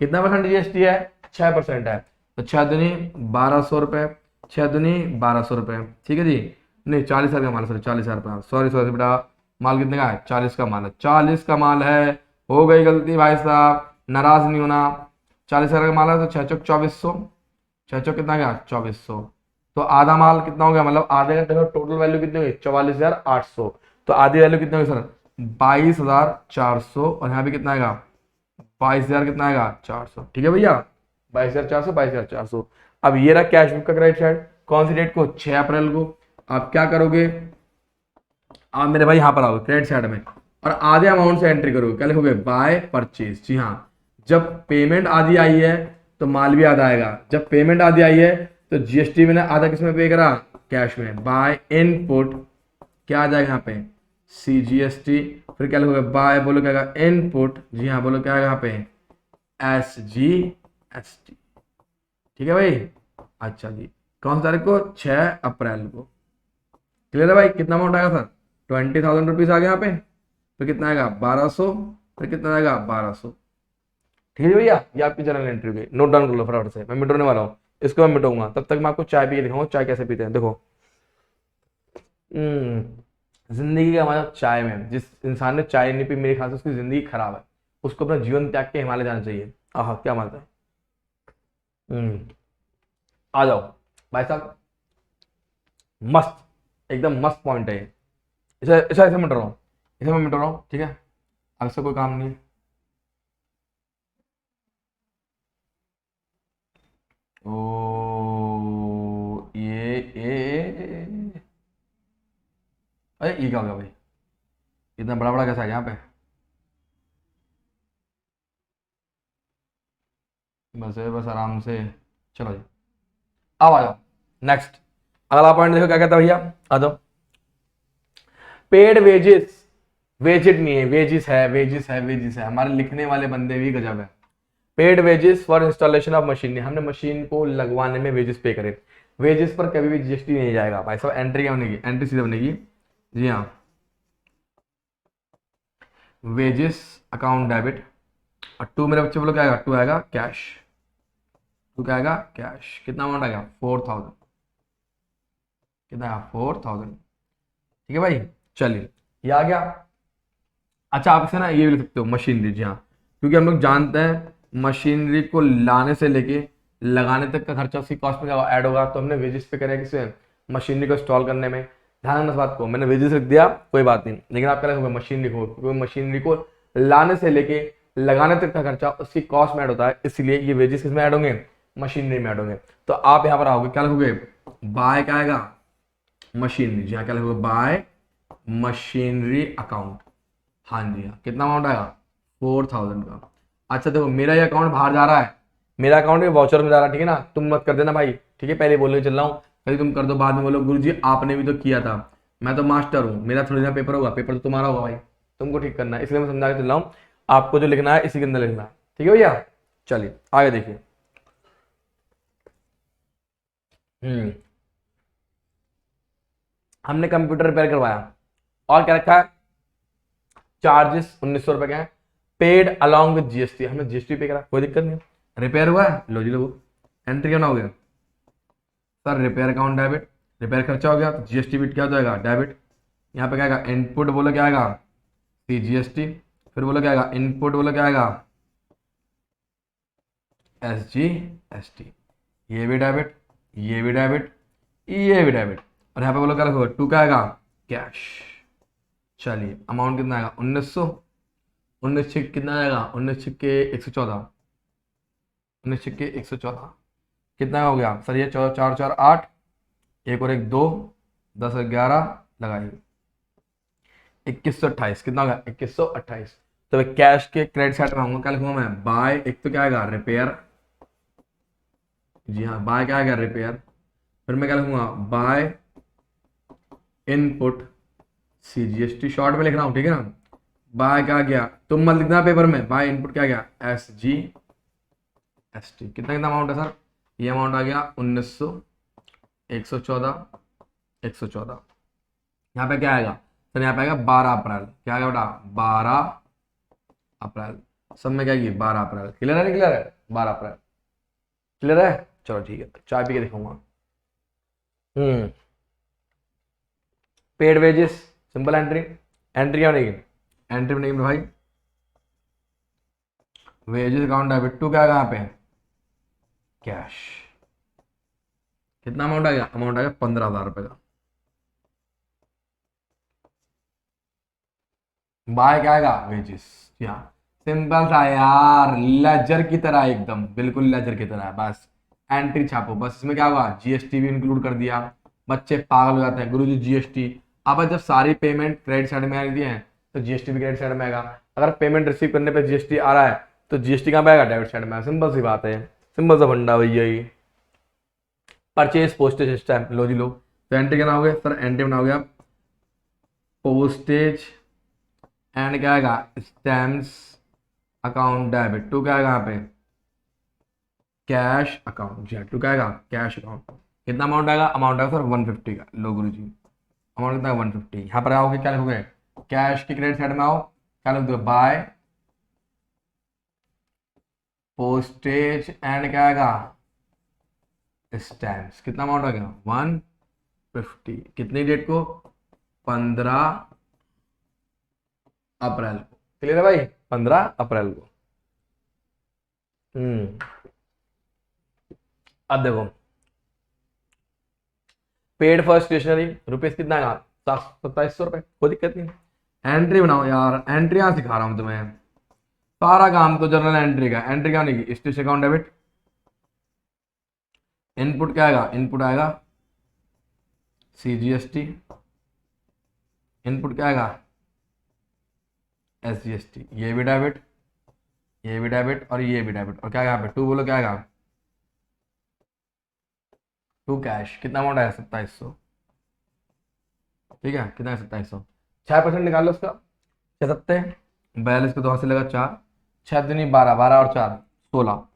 कितना परसेंट GST है 6% है, तो 6 दूनी 1,200 रुपए, 6 दूनी 1,200 रुपए, ठीक है जी। नहीं 40,000 का माल है सर, 40,000 रुपये, सॉरी सॉरी बेटा माल कितने का है 40 का माल है, 40 का माल है, हो गई गलती भाई साहब नाराज नहीं होना, 40,000 का माल है तो 6 चौक 2400, 6 चौक कितना गया 2400, तो आधा माल कितना हो गया मतलब आधे का टोटल वैल्यू कितनी हुई 44,800, तो आधी वैल्यू कितनी होगी सर 22,400, और यहाँ पे कितना आएगा 22,000 कितना आएगा 400, ठीक है भैया 22,400 22,400। अब ये रहा कैश बुक का क्रेडिट साइड, कौन सी डेट को 6 अप्रैल को। आप क्या करोगे आप मेरे भाई यहाँ पर आओगे क्रेडिट साइड में और आधे अमाउंट से एंट्री करोगे, क्या लिखोगे बाय परचेज, जी हाँ जब पेमेंट आधी आई है तो माल भी आधा आएगा, जब पेमेंट आधी आई है तो GST मैंने आधा किस में पे करा कैश में, बाय इनपुट क्या आ जाएगा यहाँ पे CGST, फिर क्या लिखोगे बाय बोलो क्या आएगा इनपुट, जी हाँ बोलो क्या आएगा यहाँ पे SGST, ठीक है भाई। अच्छा जी कौन सी तारीख को 6 अप्रैल को, क्लियर है भाई कितना अमाउंट आएगा सर 20,000 रुपीज आ गया यहाँ पे, फिर कितना आएगा 1,200, फिर कितना आएगा 1,200, ठीक है भैया ये आपकी जनरल एंट्री हो गई, नोट डाउन कर लो फटाफट से, मैं मिटाने वाला हूँ, इसको मैं मिटाऊंगा तब तक मैं आपको चाय पी के दिखाऊंगा चाय कैसे पीते हैं। देखो जिंदगी का मतलब चाय में, जिस इंसान ने चाय नहीं पी मेरे ख्याल से उसकी जिंदगी खराब है, उसको अपना जीवन त्याग के हिमालय जाना चाहिए। आह क्या मानता है आ जाओ भाई साहब, मस्त एकदम मस्त पॉइंट है ये, इसे इसे ऐसे मिट रहा हूँ, इसे मैं मिट रहा हूँ, ठीक है अब इससे कोई काम नहीं है। ओ अरे ये क्या हो गया भाई, इतना बड़ा बड़ा कैसा है यहाँ पे। बस है, बस आराम से। चलो जी, अब आ जाओ नेक्स्ट। अगला पॉइंट देखो क्या कहता है भैया, आ जाओ। पेड वेजेस, वेजेड नहीं है, वेजिस है, वेजिस है, वेजिस है। हमारे लिखने वाले बंदे भी गजब है। Paid wages for installation of machine, हमने मशीन को लगवाने में वेजेस पे करे। वेजेस पर कभी भी जीएसटी नहीं जाएगा भाई साहब। एंट्री क्या बनेगी, एंट्री सीधे बनेगी, जी हाँ, वेजेस अकाउंट डेबिट। और टू मेरे बच्चे बोलो क्या आएगा, टू आएगा कैश। टू क्या आएगा, कैश। कितना अमाउंट आएगा, 4000। कितना आएगा, 4000। ठीक है भाई, चलिए ये आ गया। अच्छा, आप इसे ना ये भी लिख सकते हो मशीनरी, जी हाँ, क्योंकि हम लोग जानते हैं मशीनरी को लाने से लेके लगाने तक का खर्चा उसकी कॉस्ट में ऐड होगा। तो हमने वेजेस पे करें किसे, मशीनरी को इंस्टॉल करने में। ध्यान रखना इस बात को, मैंने वेजेस लिख दिया कोई बात नहीं, लेकिन आप क्या लिखोगे, मशीनरी को, क्योंकि मशीनरी को लाने से लेके लगाने तक का खर्चा उसकी कॉस्ट में ऐड होता है, इसलिए ये वेजेस किसमें ऐड होंगे, मशीनरी में ऐड होंगे। तो आप यहाँ पर आओगे, क्या लिखोगे, बाय क्या आएगा, मशीनरी, जी हाँ, क्या लिखोगे, बाय मशीनरी अकाउंट। हाँ जी हाँ, कितना अमाउंट आएगा, 4000 का। अच्छा देखो, मेरा ये अकाउंट बाहर जा रहा है, मेरा अकाउंट भी वाउचर में जा रहा है, ठीक है ना, तुम मत कर देना भाई, ठीक है, पहले बोलने चल रहा हूँ, कभी तुम कर दो बाद में बोलो गुरुजी आपने भी तो किया था। मैं तो मास्टर हूँ, मेरा थोड़ी ना पेपर होगा, पेपर तो तुम्हारा होगा भाई, तुमको ठीक करना है, इसलिए मैं समझा के चल रहा हूँ। आपको जो लिखना है इसी के अंदर लिखना है, ठीक है भैया। चलिए आगे देखिए। हम्म, हमने कंप्यूटर रिपेयर करवाया, और क्या रखा है, चार्जेस 1900 रुपए के हैं, पेड अलॉन्ग विद जीएसटी, हमने जीएसटी पे करा, कोई दिक्कत नहीं। रिपेयर हुआ है, लो जी लो, एंट्री करना हो गया sir, repair account debit, repair खर्चा हो गया तो जीएसटी बिट क्या हो जाएगा, डेबिट। यहाँ पे क्या आएगा, इनपुट बोलो क्या आएगा, सी जीएसटी, फिर बोलो क्या आएगा, इनपुट बोलो क्या आएगा, एस जी एस टी। ये भी डेबिट, ये भी डेबिट, ये भी डेबिट, और यहाँ पे बोलो क्या रखोगे, टू क्या आएगा, कैश। चलिए अमाउंट कितना आएगा, 1900, 19 छिक कितना आएगा, 19 छिक्के 114, 19 छिक्के 114, कितना हो गया सर ये, 4 4 4 8, एक और एक 2, 10 और 11 लगाइए, 2128, कितना होगा, 2128। तो कैश के क्रेडिट साइड में आऊंगा, क्या लिखूंगा मैं, बाय, एक तो क्या आएगा, रिपेयर, जी हाँ, बाय क्या आएगा, रिपेयर, फिर मैं क्या लिखूंगा, बाय इनपुट सीजीएसटी, शॉर्ट में लिख रहा हूँ, ठीक है ना, बाय क्या गया, तुम मत लिखना पेपर में, बाय इनपुट क्या गया, एस जी एस टी। कितना कितना अमाउंट है सर, ये अमाउंट आ गया 1900, 114, 114। यहाँ पे क्या आएगा सर, यहाँ पे आएगा 12 अप्रैल, क्या आएगा बेटा, 12 अप्रैल, सब में क्या आएगी, 12 अप्रैल। क्लियर है नहीं क्लियर है, 12 अप्रैल, क्लियर है। चलो ठीक है, चाय पी के दिखाऊंगा। Paid wages, simple entry, entry क्या बनेगी, एंट्री बनेगी भाई, वेजेस अकाउंट डेबिट, टू क्या आएगा यहाँ पे, कैश। कितना अमाउंट आ गया, अमाउंट आ गया 15,000 रुपए का। बाय क्या आएगा, वेजेस, हाँ, सिंपल सा यार, लेजर की तरह, एकदम बिल्कुल लेजर की तरह, बस एंट्री छापो, बस इसमें क्या हुआ, जीएसटी भी इंक्लूड कर दिया। बच्चे पागल हो जाते हैं, गुरुजी जीएसटी, अब जब सारी पेमेंट क्रेडिट साइड में आ रही है तो जीएसटी भी क्रेडिट साइड में आएगा। अगर पेमेंट रिसीव करने पे जीएसटी आ रहा है तो जीएसटी कहाँ पे आएगा, डेबिट साइड में। सिंपल सी बात है, सिंपल सा फंडा भैया ये। परचेज पोस्टेज स्टैम्प, लो जी लो, तो एंट्री क्या बनाओगे सर, एंट्री बनाओगे आप पोस्टेज एंड क्या आएगा, स्टैम्प्स अकाउंट डेबिट, टू क्या आएगा यहाँ पे, कैश अकाउंट, जी टू क्या आएगा, कैश अकाउंट। कितना अमाउंट आएगा, अमाउंट आएगा सर 150 का, लो गुरु जी, अमाउंट कितना है 150। यहाँ पर आओगे क्या लिखोगे, कैश की क्रेडिट साइड में आओ, क्या लिख दो, बाय पोस्टेज एंड क्या आएगा, स्टैम्प्स। कितना अमाउंट आ गया, 150, कितनी डेट को, 15 अप्रैल को। क्लियर है भाई, 15 अप्रैल को। अब देखो, पेड फॉर स्टेशनरी रुपीज कितना आएगा, 2700 रुपए, कोई दिक्कत नहीं। एंट्री बनाओ यार, एंट्री यहाँ सिखा रहा हूँ तुम्हें, सारा काम तो जनरल एंट्री का। एंट्री क्या बनेगी, स्टेशन अकाउंट डेबिट, इनपुट क्या आएगा, इनपुट आएगा CGST, इनपुट क्या आएगा SGST, ये भी डेबिट, ये भी डेबिट और ये भी डेबिट, और क्या यहाँ पे 2 बोलो क्या आएगा 2 कैश। कितना अमाउंट आएगा 2700, ठीक है, कितना है 2700, 6% निकाल लो उसका, 76 को 2 से लगा 4, 6 दूनी 12, 12 और 4 16,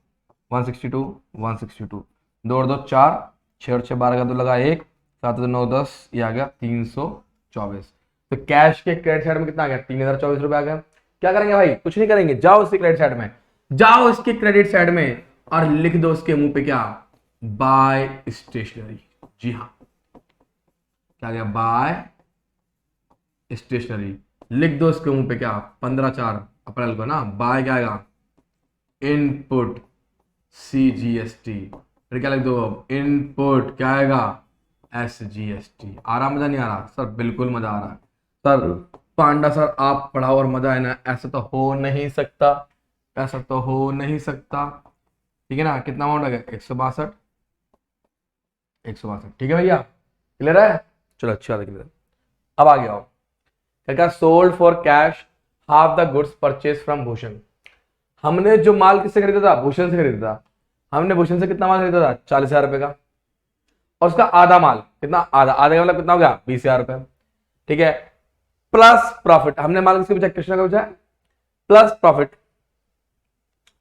162, 162, 2 और 2 4, 6 और 6 12 का 2 लगा 1, 7 2 9 10, ये आ गया 324। तो कैश के क्रेडिट साइड में कितना आ गया 3024 रुपये आ गया। क्या करेंगे भाई, कुछ नहीं करेंगे, जाओ उसके क्रेडिट साइड में, जाओ इसके क्रेडिट साइड में और लिख दो उसके मुंह पे क्या, बाय स्टेशनरी। जी हाँ, क्या गया बाय स्टेशनरी, लिख दो उसके मुंह पे क्या 15/4 को ना, बाय क्या आएगा इनपुट CGST, फिर क्या लिख दो अब इनपुट क्या आएगा SGST। आ रहा मजा नहीं आ रहा सर, बिल्कुल मजा आ रहा है सर। पांडा सर आप पढ़ाओ और मजा है ना, ऐसा तो हो नहीं सकता, ऐसा तो हो नहीं सकता, ठीक है ना। कितना अमाउंट आ गया 162, 162, ठीक है भैया, क्लियर है। चलो अच्छी बात है, क्लियर। अब आ गया क्या, sold for cash half the goods purchase from Bhushan. हमने जो माल किससे खरीदा था, भूषण से खरीदा था। हमने भूषण से कितना माल खरीदा था 40,000 रुपए का, और उसका आधा माल कितना, आधा, आधा का मतलब कितना हो गया 20,000 रुपए, ठीक है, प्लस प्रॉफिट। हमने माल किसके बेचा, कृष्णा का बेचा, प्लस प्रॉफिट,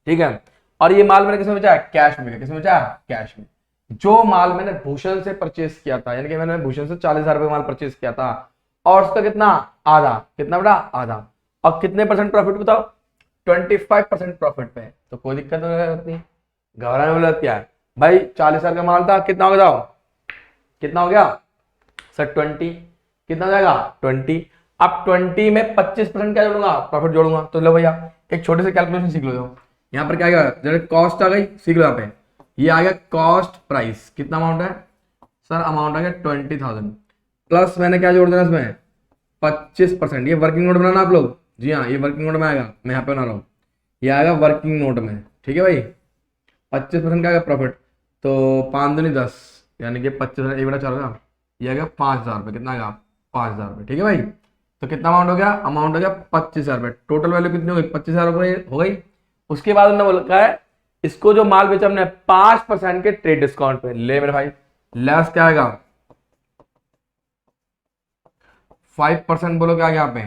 ठीक है। और ये माल मैंने किसमें बेचा है, कैश में, किसमें बेचा है, कैश में। जो माल मैंने भूषण से परचेस किया था, यानी कि मैंने भूषण से 40,000 रुपए माल परचेस किया था, और उसका कितना आधा, कितना बेटा आधा, और कितने परसेंट प्रॉफिट बताओ 25% प्रॉफिट पे। तो कोई दिक्कत नहीं, घबराने वाली बात क्या है भाई, 40,000 का माल था, कितना हो गया, कितना हो गया सर 20, कितना हो जाएगा 20। अब 20 में 25% क्या जोड़ूंगा, प्रॉफिट जोड़ूंगा। तो लो भैया एक छोटे से कैलकुलेशन सीख लो, यहाँ पर क्या आएगा, जैसे कॉस्ट आ गई, सीख लो यहाँ पे, ये आ गया कॉस्ट प्राइस, कितना अमाउंट है सर, अमाउंट आ गया 20,000, प्लस मैंने क्या जोड़ देना इसमें 25%। ये वर्किंग नोट बनाना आप लोग, जी हाँ ये वर्किंग नोट में आएगा, मैं यहाँ पे बना रहा हूँ, ये आएगा वर्किंग नोट में, ठीक है भाई। 25% का आएगा प्रॉफिट, तो 5 दूनी 10, यानी कि 25 एक बटा 4 होगा, ये आएगा 5,000 रुपये, कितना आएगा 5,000 रुपये, ठीक है भाई। तो कितना अमाउंट हो गया, अमाउंट हो गया 25,000 रुपये, टोटल वैल्यू कितनी हो गई 25,000 रुपये हो गई। उसके बाद उन्होंने बोला है इसको जो माल बेचा हमने 5% के ट्रेड डिस्काउंट पे, ले मेरे भाई, लेस क्या आएगा 5%, बोलो क्या आ गया यहाँ पे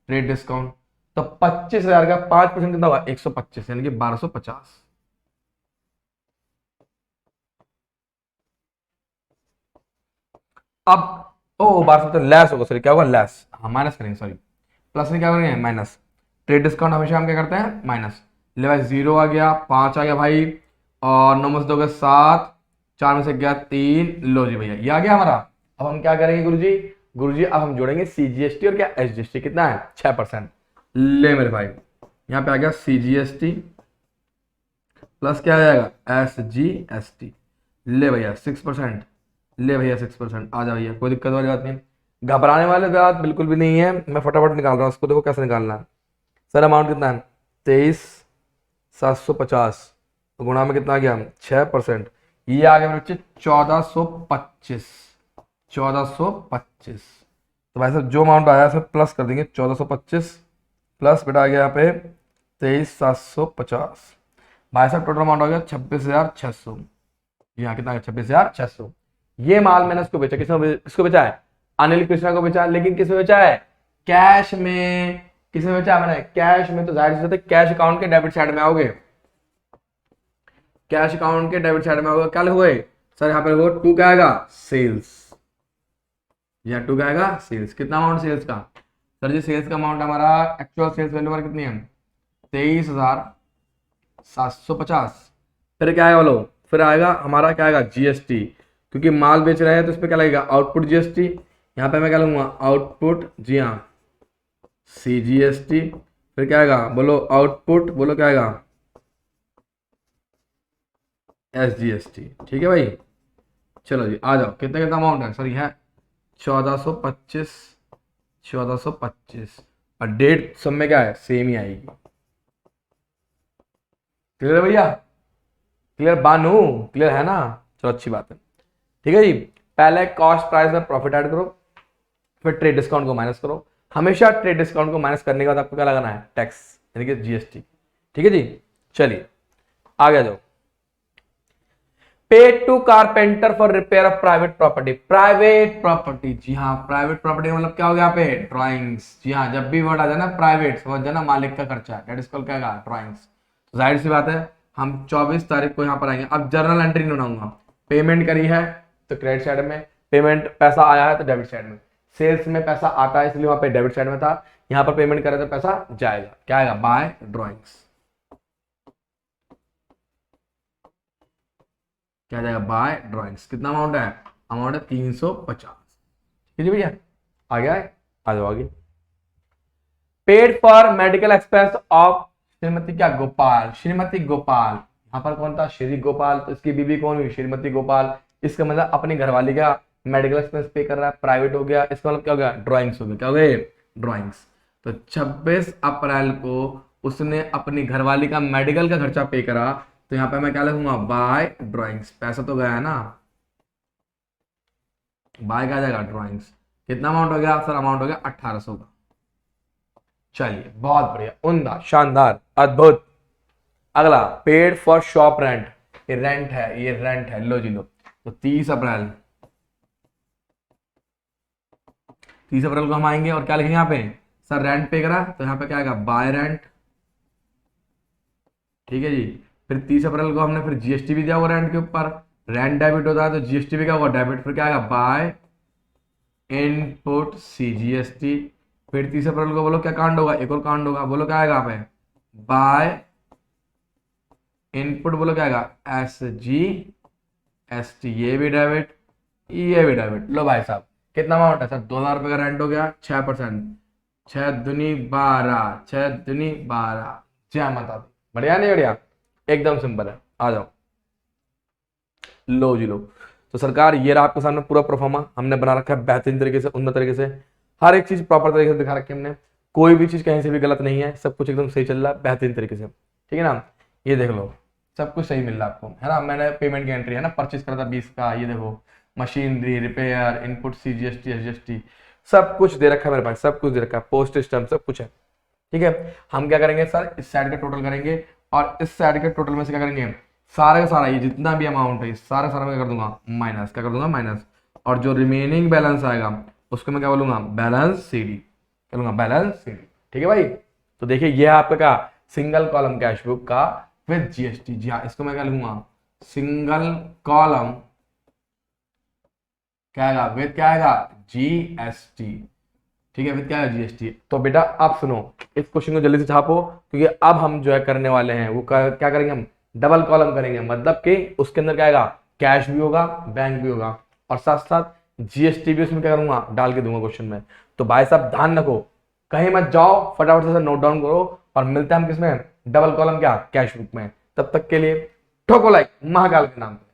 ट्रेड डिस्काउंट। तो 25,000 का 5% कितना होगा 125, यानी कि 1250। अब ओ 1200 तो लेस होगा, सॉरी क्या होगा लेस, हाँ माइनस करेंगे, सॉरी प्लस में क्या करेंगे माइनस, ट्रेड डिस्काउंट हमेशा हम क्या करते हैं माइनस। ले भाई 0 आ गया, 5 आ गया भाई, और 9 में से 2 गए 7, 4 में से गया 3, लो जी भैया ये आ गया हमारा। अब हम क्या करेंगे गुरुजी, गुरुजी अब हम जोड़ेंगे CGST और क्या SGST, कितना है 6%। ले मेरे भाई यहाँ पे आ गया CGST प्लस क्या आ जाएगा SGST, ले भैया 6%, ले भैया 6%, आ जा भैया, कोई दिक्कत वाली बात नहीं, घबराने वाली बात बिल्कुल भी नहीं है, मैं फटाफट निकाल रहा हूँ उसको, देखो कैसे निकालना है। सर अमाउंट कितना है 23,750, तो गुणा में कितना आ गया 6%, ये आ गया मेरे बच्चे 1425, 1425। तो भाई साहब जो अमाउंट आया है प्लस कर देंगे 1425 प्लस बेटा आ गया यहाँ पे 23,750, भाई साहब टोटल अमाउंट आ गया 26,600। यहाँ कितना है 26,600। ये माल मैंने उसको बेचा, किसको बेचा है अनिल कृष्णा को बेचा, लेकिन किसमें बेचा है कैश में, किसमें बेचा है मैंने कैश में। तो जाहिर सी बात है कैश अकाउंट के डेबिट साइड में आओगे, कैश अकाउंट के डेबिट साइड में आओगे, क्या लिखोगे सर यहाँ पे वो 2 क्या आएगा सेल्स, या 2 क्या आएगा सेल्स। कितना अमाउंट सेल्स का सर जी, सेल्स का अमाउंट हमारा एक्चुअल सेल्स वैल्यू पर कितनी है 23,750। फिर क्या आएगा बोलो, फिर आएगा हमारा क्या आएगा GST, क्योंकि माल बेच रहे हैं तो इस पर क्या लगेगा आउटपुट GST, यहाँ पे मैं क्या लूंगा आउटपुट, जी हाँ CGST, फिर क्या आएगा बोलो आउटपुट, बोलो क्या आएगा SGST, ठीक है भाई। चलो जी आ जाओ, कितना कितना अमाउंट है सर, यह 1425, 1425, और डेट सब में क्या है सेम ही आएगी, क्लियर है भैया, क्लियर बानू, क्लियर है ना? चलो अच्छी बात है। ठीक है जी, पहले कॉस्ट प्राइस में प्रॉफिट ऐड करो, फिर ट्रेड डिस्काउंट को माइनस करो। हमेशा ट्रेड डिस्काउंट को माइनस करने के बाद आपको क्या लगाना है? टैक्स, यानी कि जीएसटी। ठीक है जी, चलिए आगे जाओ। Paid to carpenter for repair of private property. Private property, जी हाँ, प्राइवेट प्रॉपर्टी मतलब क्या हो गया पे? ड्राइंग्स। जी हाँ, जब भी वर्ड आ जाए ना प्राइवेट, समझ जाना मालिक का खर्चा, दैट इज कॉल्ड क्या? ड्राइंग्स। तो जाहिर सी बात है हम 24 तारीख को यहाँ पर आएंगे। अब जर्नल एंट्री नहीं बनाऊंगा। पेमेंट करी है तो क्रेडिट साइड में, पेमेंट पैसा आया है तो डेबिट साइड में, सेल्स में पैसा आता है इसलिए वहां पे डेबिट साइड में था, यहाँ पर पेमेंट करे तो पैसा जाएगा, क्या आएगा? By drawings. क्या जाएगा? By drawings. कितना अमाउंट है? अमाउंट है 350। ठीक है भैया, आ गया है, आ जाओ आगे। Paid for medical expense of Shrimati क्या? गोपाल, श्रीमती गोपाल। यहाँ पर कौन था? श्री गोपाल, तो इसकी बीबी कौन हुई? श्रीमती गोपाल। इसका मतलब अपनी घरवाली का मेडिकल एक्सपेंस पे कर रहा है, प्राइवेट हो गया, इसका मतलब क्या हो गया? ड्राइंग्स हो गया। क्या हो गए? ड्राइंग्स। तो 26 अप्रैल को उसने अपनी घरवाली का मेडिकल का खर्चा पे करा, तो यहाँ पे मैं क्या लिखूंगा? By drawings. पैसा तो गया है ना, बाय क्या जाएगा? ड्राइंग्स। कितना अमाउंट हो गया सर? अमाउंट हो गया 1800 का। चलिए बहुत बढ़िया, उम्दा, शानदार, अद्भुत। अगला, पेड फॉर शॉप रेंट। ये रेंट है, ये रेंट है, लो जी लो। तो 30 अप्रैल, 30 अप्रैल को हम आएंगे और क्या लिखेंगे यहाँ पे? सर रेंट पे करा, तो यहाँ पे क्या आएगा? Bye rent. ठीक है जी, फिर 30 अप्रैल को हमने फिर जीएसटी भी दिया हुआ रेंट के ऊपर, रेंट डेबिट होता है तो जीएसटी भी क्या होगा? डेबिट। फिर क्या आएगा? By input CGST. फिर 30 अप्रैल को बोलो क्या कांड होगा? एक और कांड होगा, बोलो क्या आएगा? यहाँ पे बाय इनपुट, बोलो क्या आएगा? SGST। ये भी डेबिट, ये भी डेबिट। लो भाई साहब, कितना अमाउंट है सर? 2000 रुपये का रेंट हो गया, 6%, 6 दूनी 12, 6 दूनी 12। जय माता दी। बढ़िया नहीं बढ़िया? एकदम सिंपल है, आ जाओ। लो जी लो। तो सरकार ये रहा आपके सामने पूरा प्रोफार्मा, हमने बना रखा है बेहतरीन तरीके से, उन्नत तरीके से, हर एक चीज प्रॉपर तरीके से दिखा रखी है हमने, कोई भी चीज कहीं से भी गलत नहीं है, सब कुछ एकदम सही चल रहा है बेहतरीन तरीके से। ठीक है ना? ये देख लो, सब कुछ सही मिल रहा है आपको, है ना? मैंने पेमेंट की एंट्री है ना, परचेज करा था 20 का, ये देखो machinery, repair, input CGST, SGST, सब कुछ दे रखा है मेरे पास, सब कुछ दे रखा है, पोस्ट स्टैम्प, सब कुछ है। ठीक है, हम क्या करेंगे सर? इस साइड का टोटल करेंगे और इस साइड के टोटल में से क्या करेंगे? सारा का सारा ये जितना भी अमाउंट है सारा सारा मैं कर दूंगा माइनस। क्या कर दूंगा? माइनस। और जो रिमेनिंग बैलेंस आएगा उसको मैं क्या बोलूंगा? Balance CD. क्या बोलूंगा? Balance CD. ठीक है भाई? तो देखिए ये है आपका क्या? सिंगल कॉलम कैश बुक का विद जीएसटी। जी हाँ, इसको मैं क्या लिखूंगा? सिंगल कॉलम, क्या आएगा? विद क्या आएगा? जीएसटी। ठीक है, विद क्या है? जीएसटी। तो बेटा आप सुनो, इस क्वेश्चन को जल्दी से छापो, क्योंकि अब हम जो है करने वाले हैं वो क्या करेंगे? हम डबल कॉलम करेंगे, मतलब कि उसके अंदर क्या आएगा? कैश भी होगा, बैंक भी होगा, और साथ साथ जीएसटी भी उसमें क्या करूंगा? डाल के दूंगा क्वेश्चन में। तो भाई साहब ध्यान रखो, कहीं मत जाओ, फटाफट से नोट डाउन करो, और मिलते हैं हम किसमें? डबल कॉलम क्या? कैश बुक में। तब तक के लिए ठोको लाइक महाकाल के नाम पे।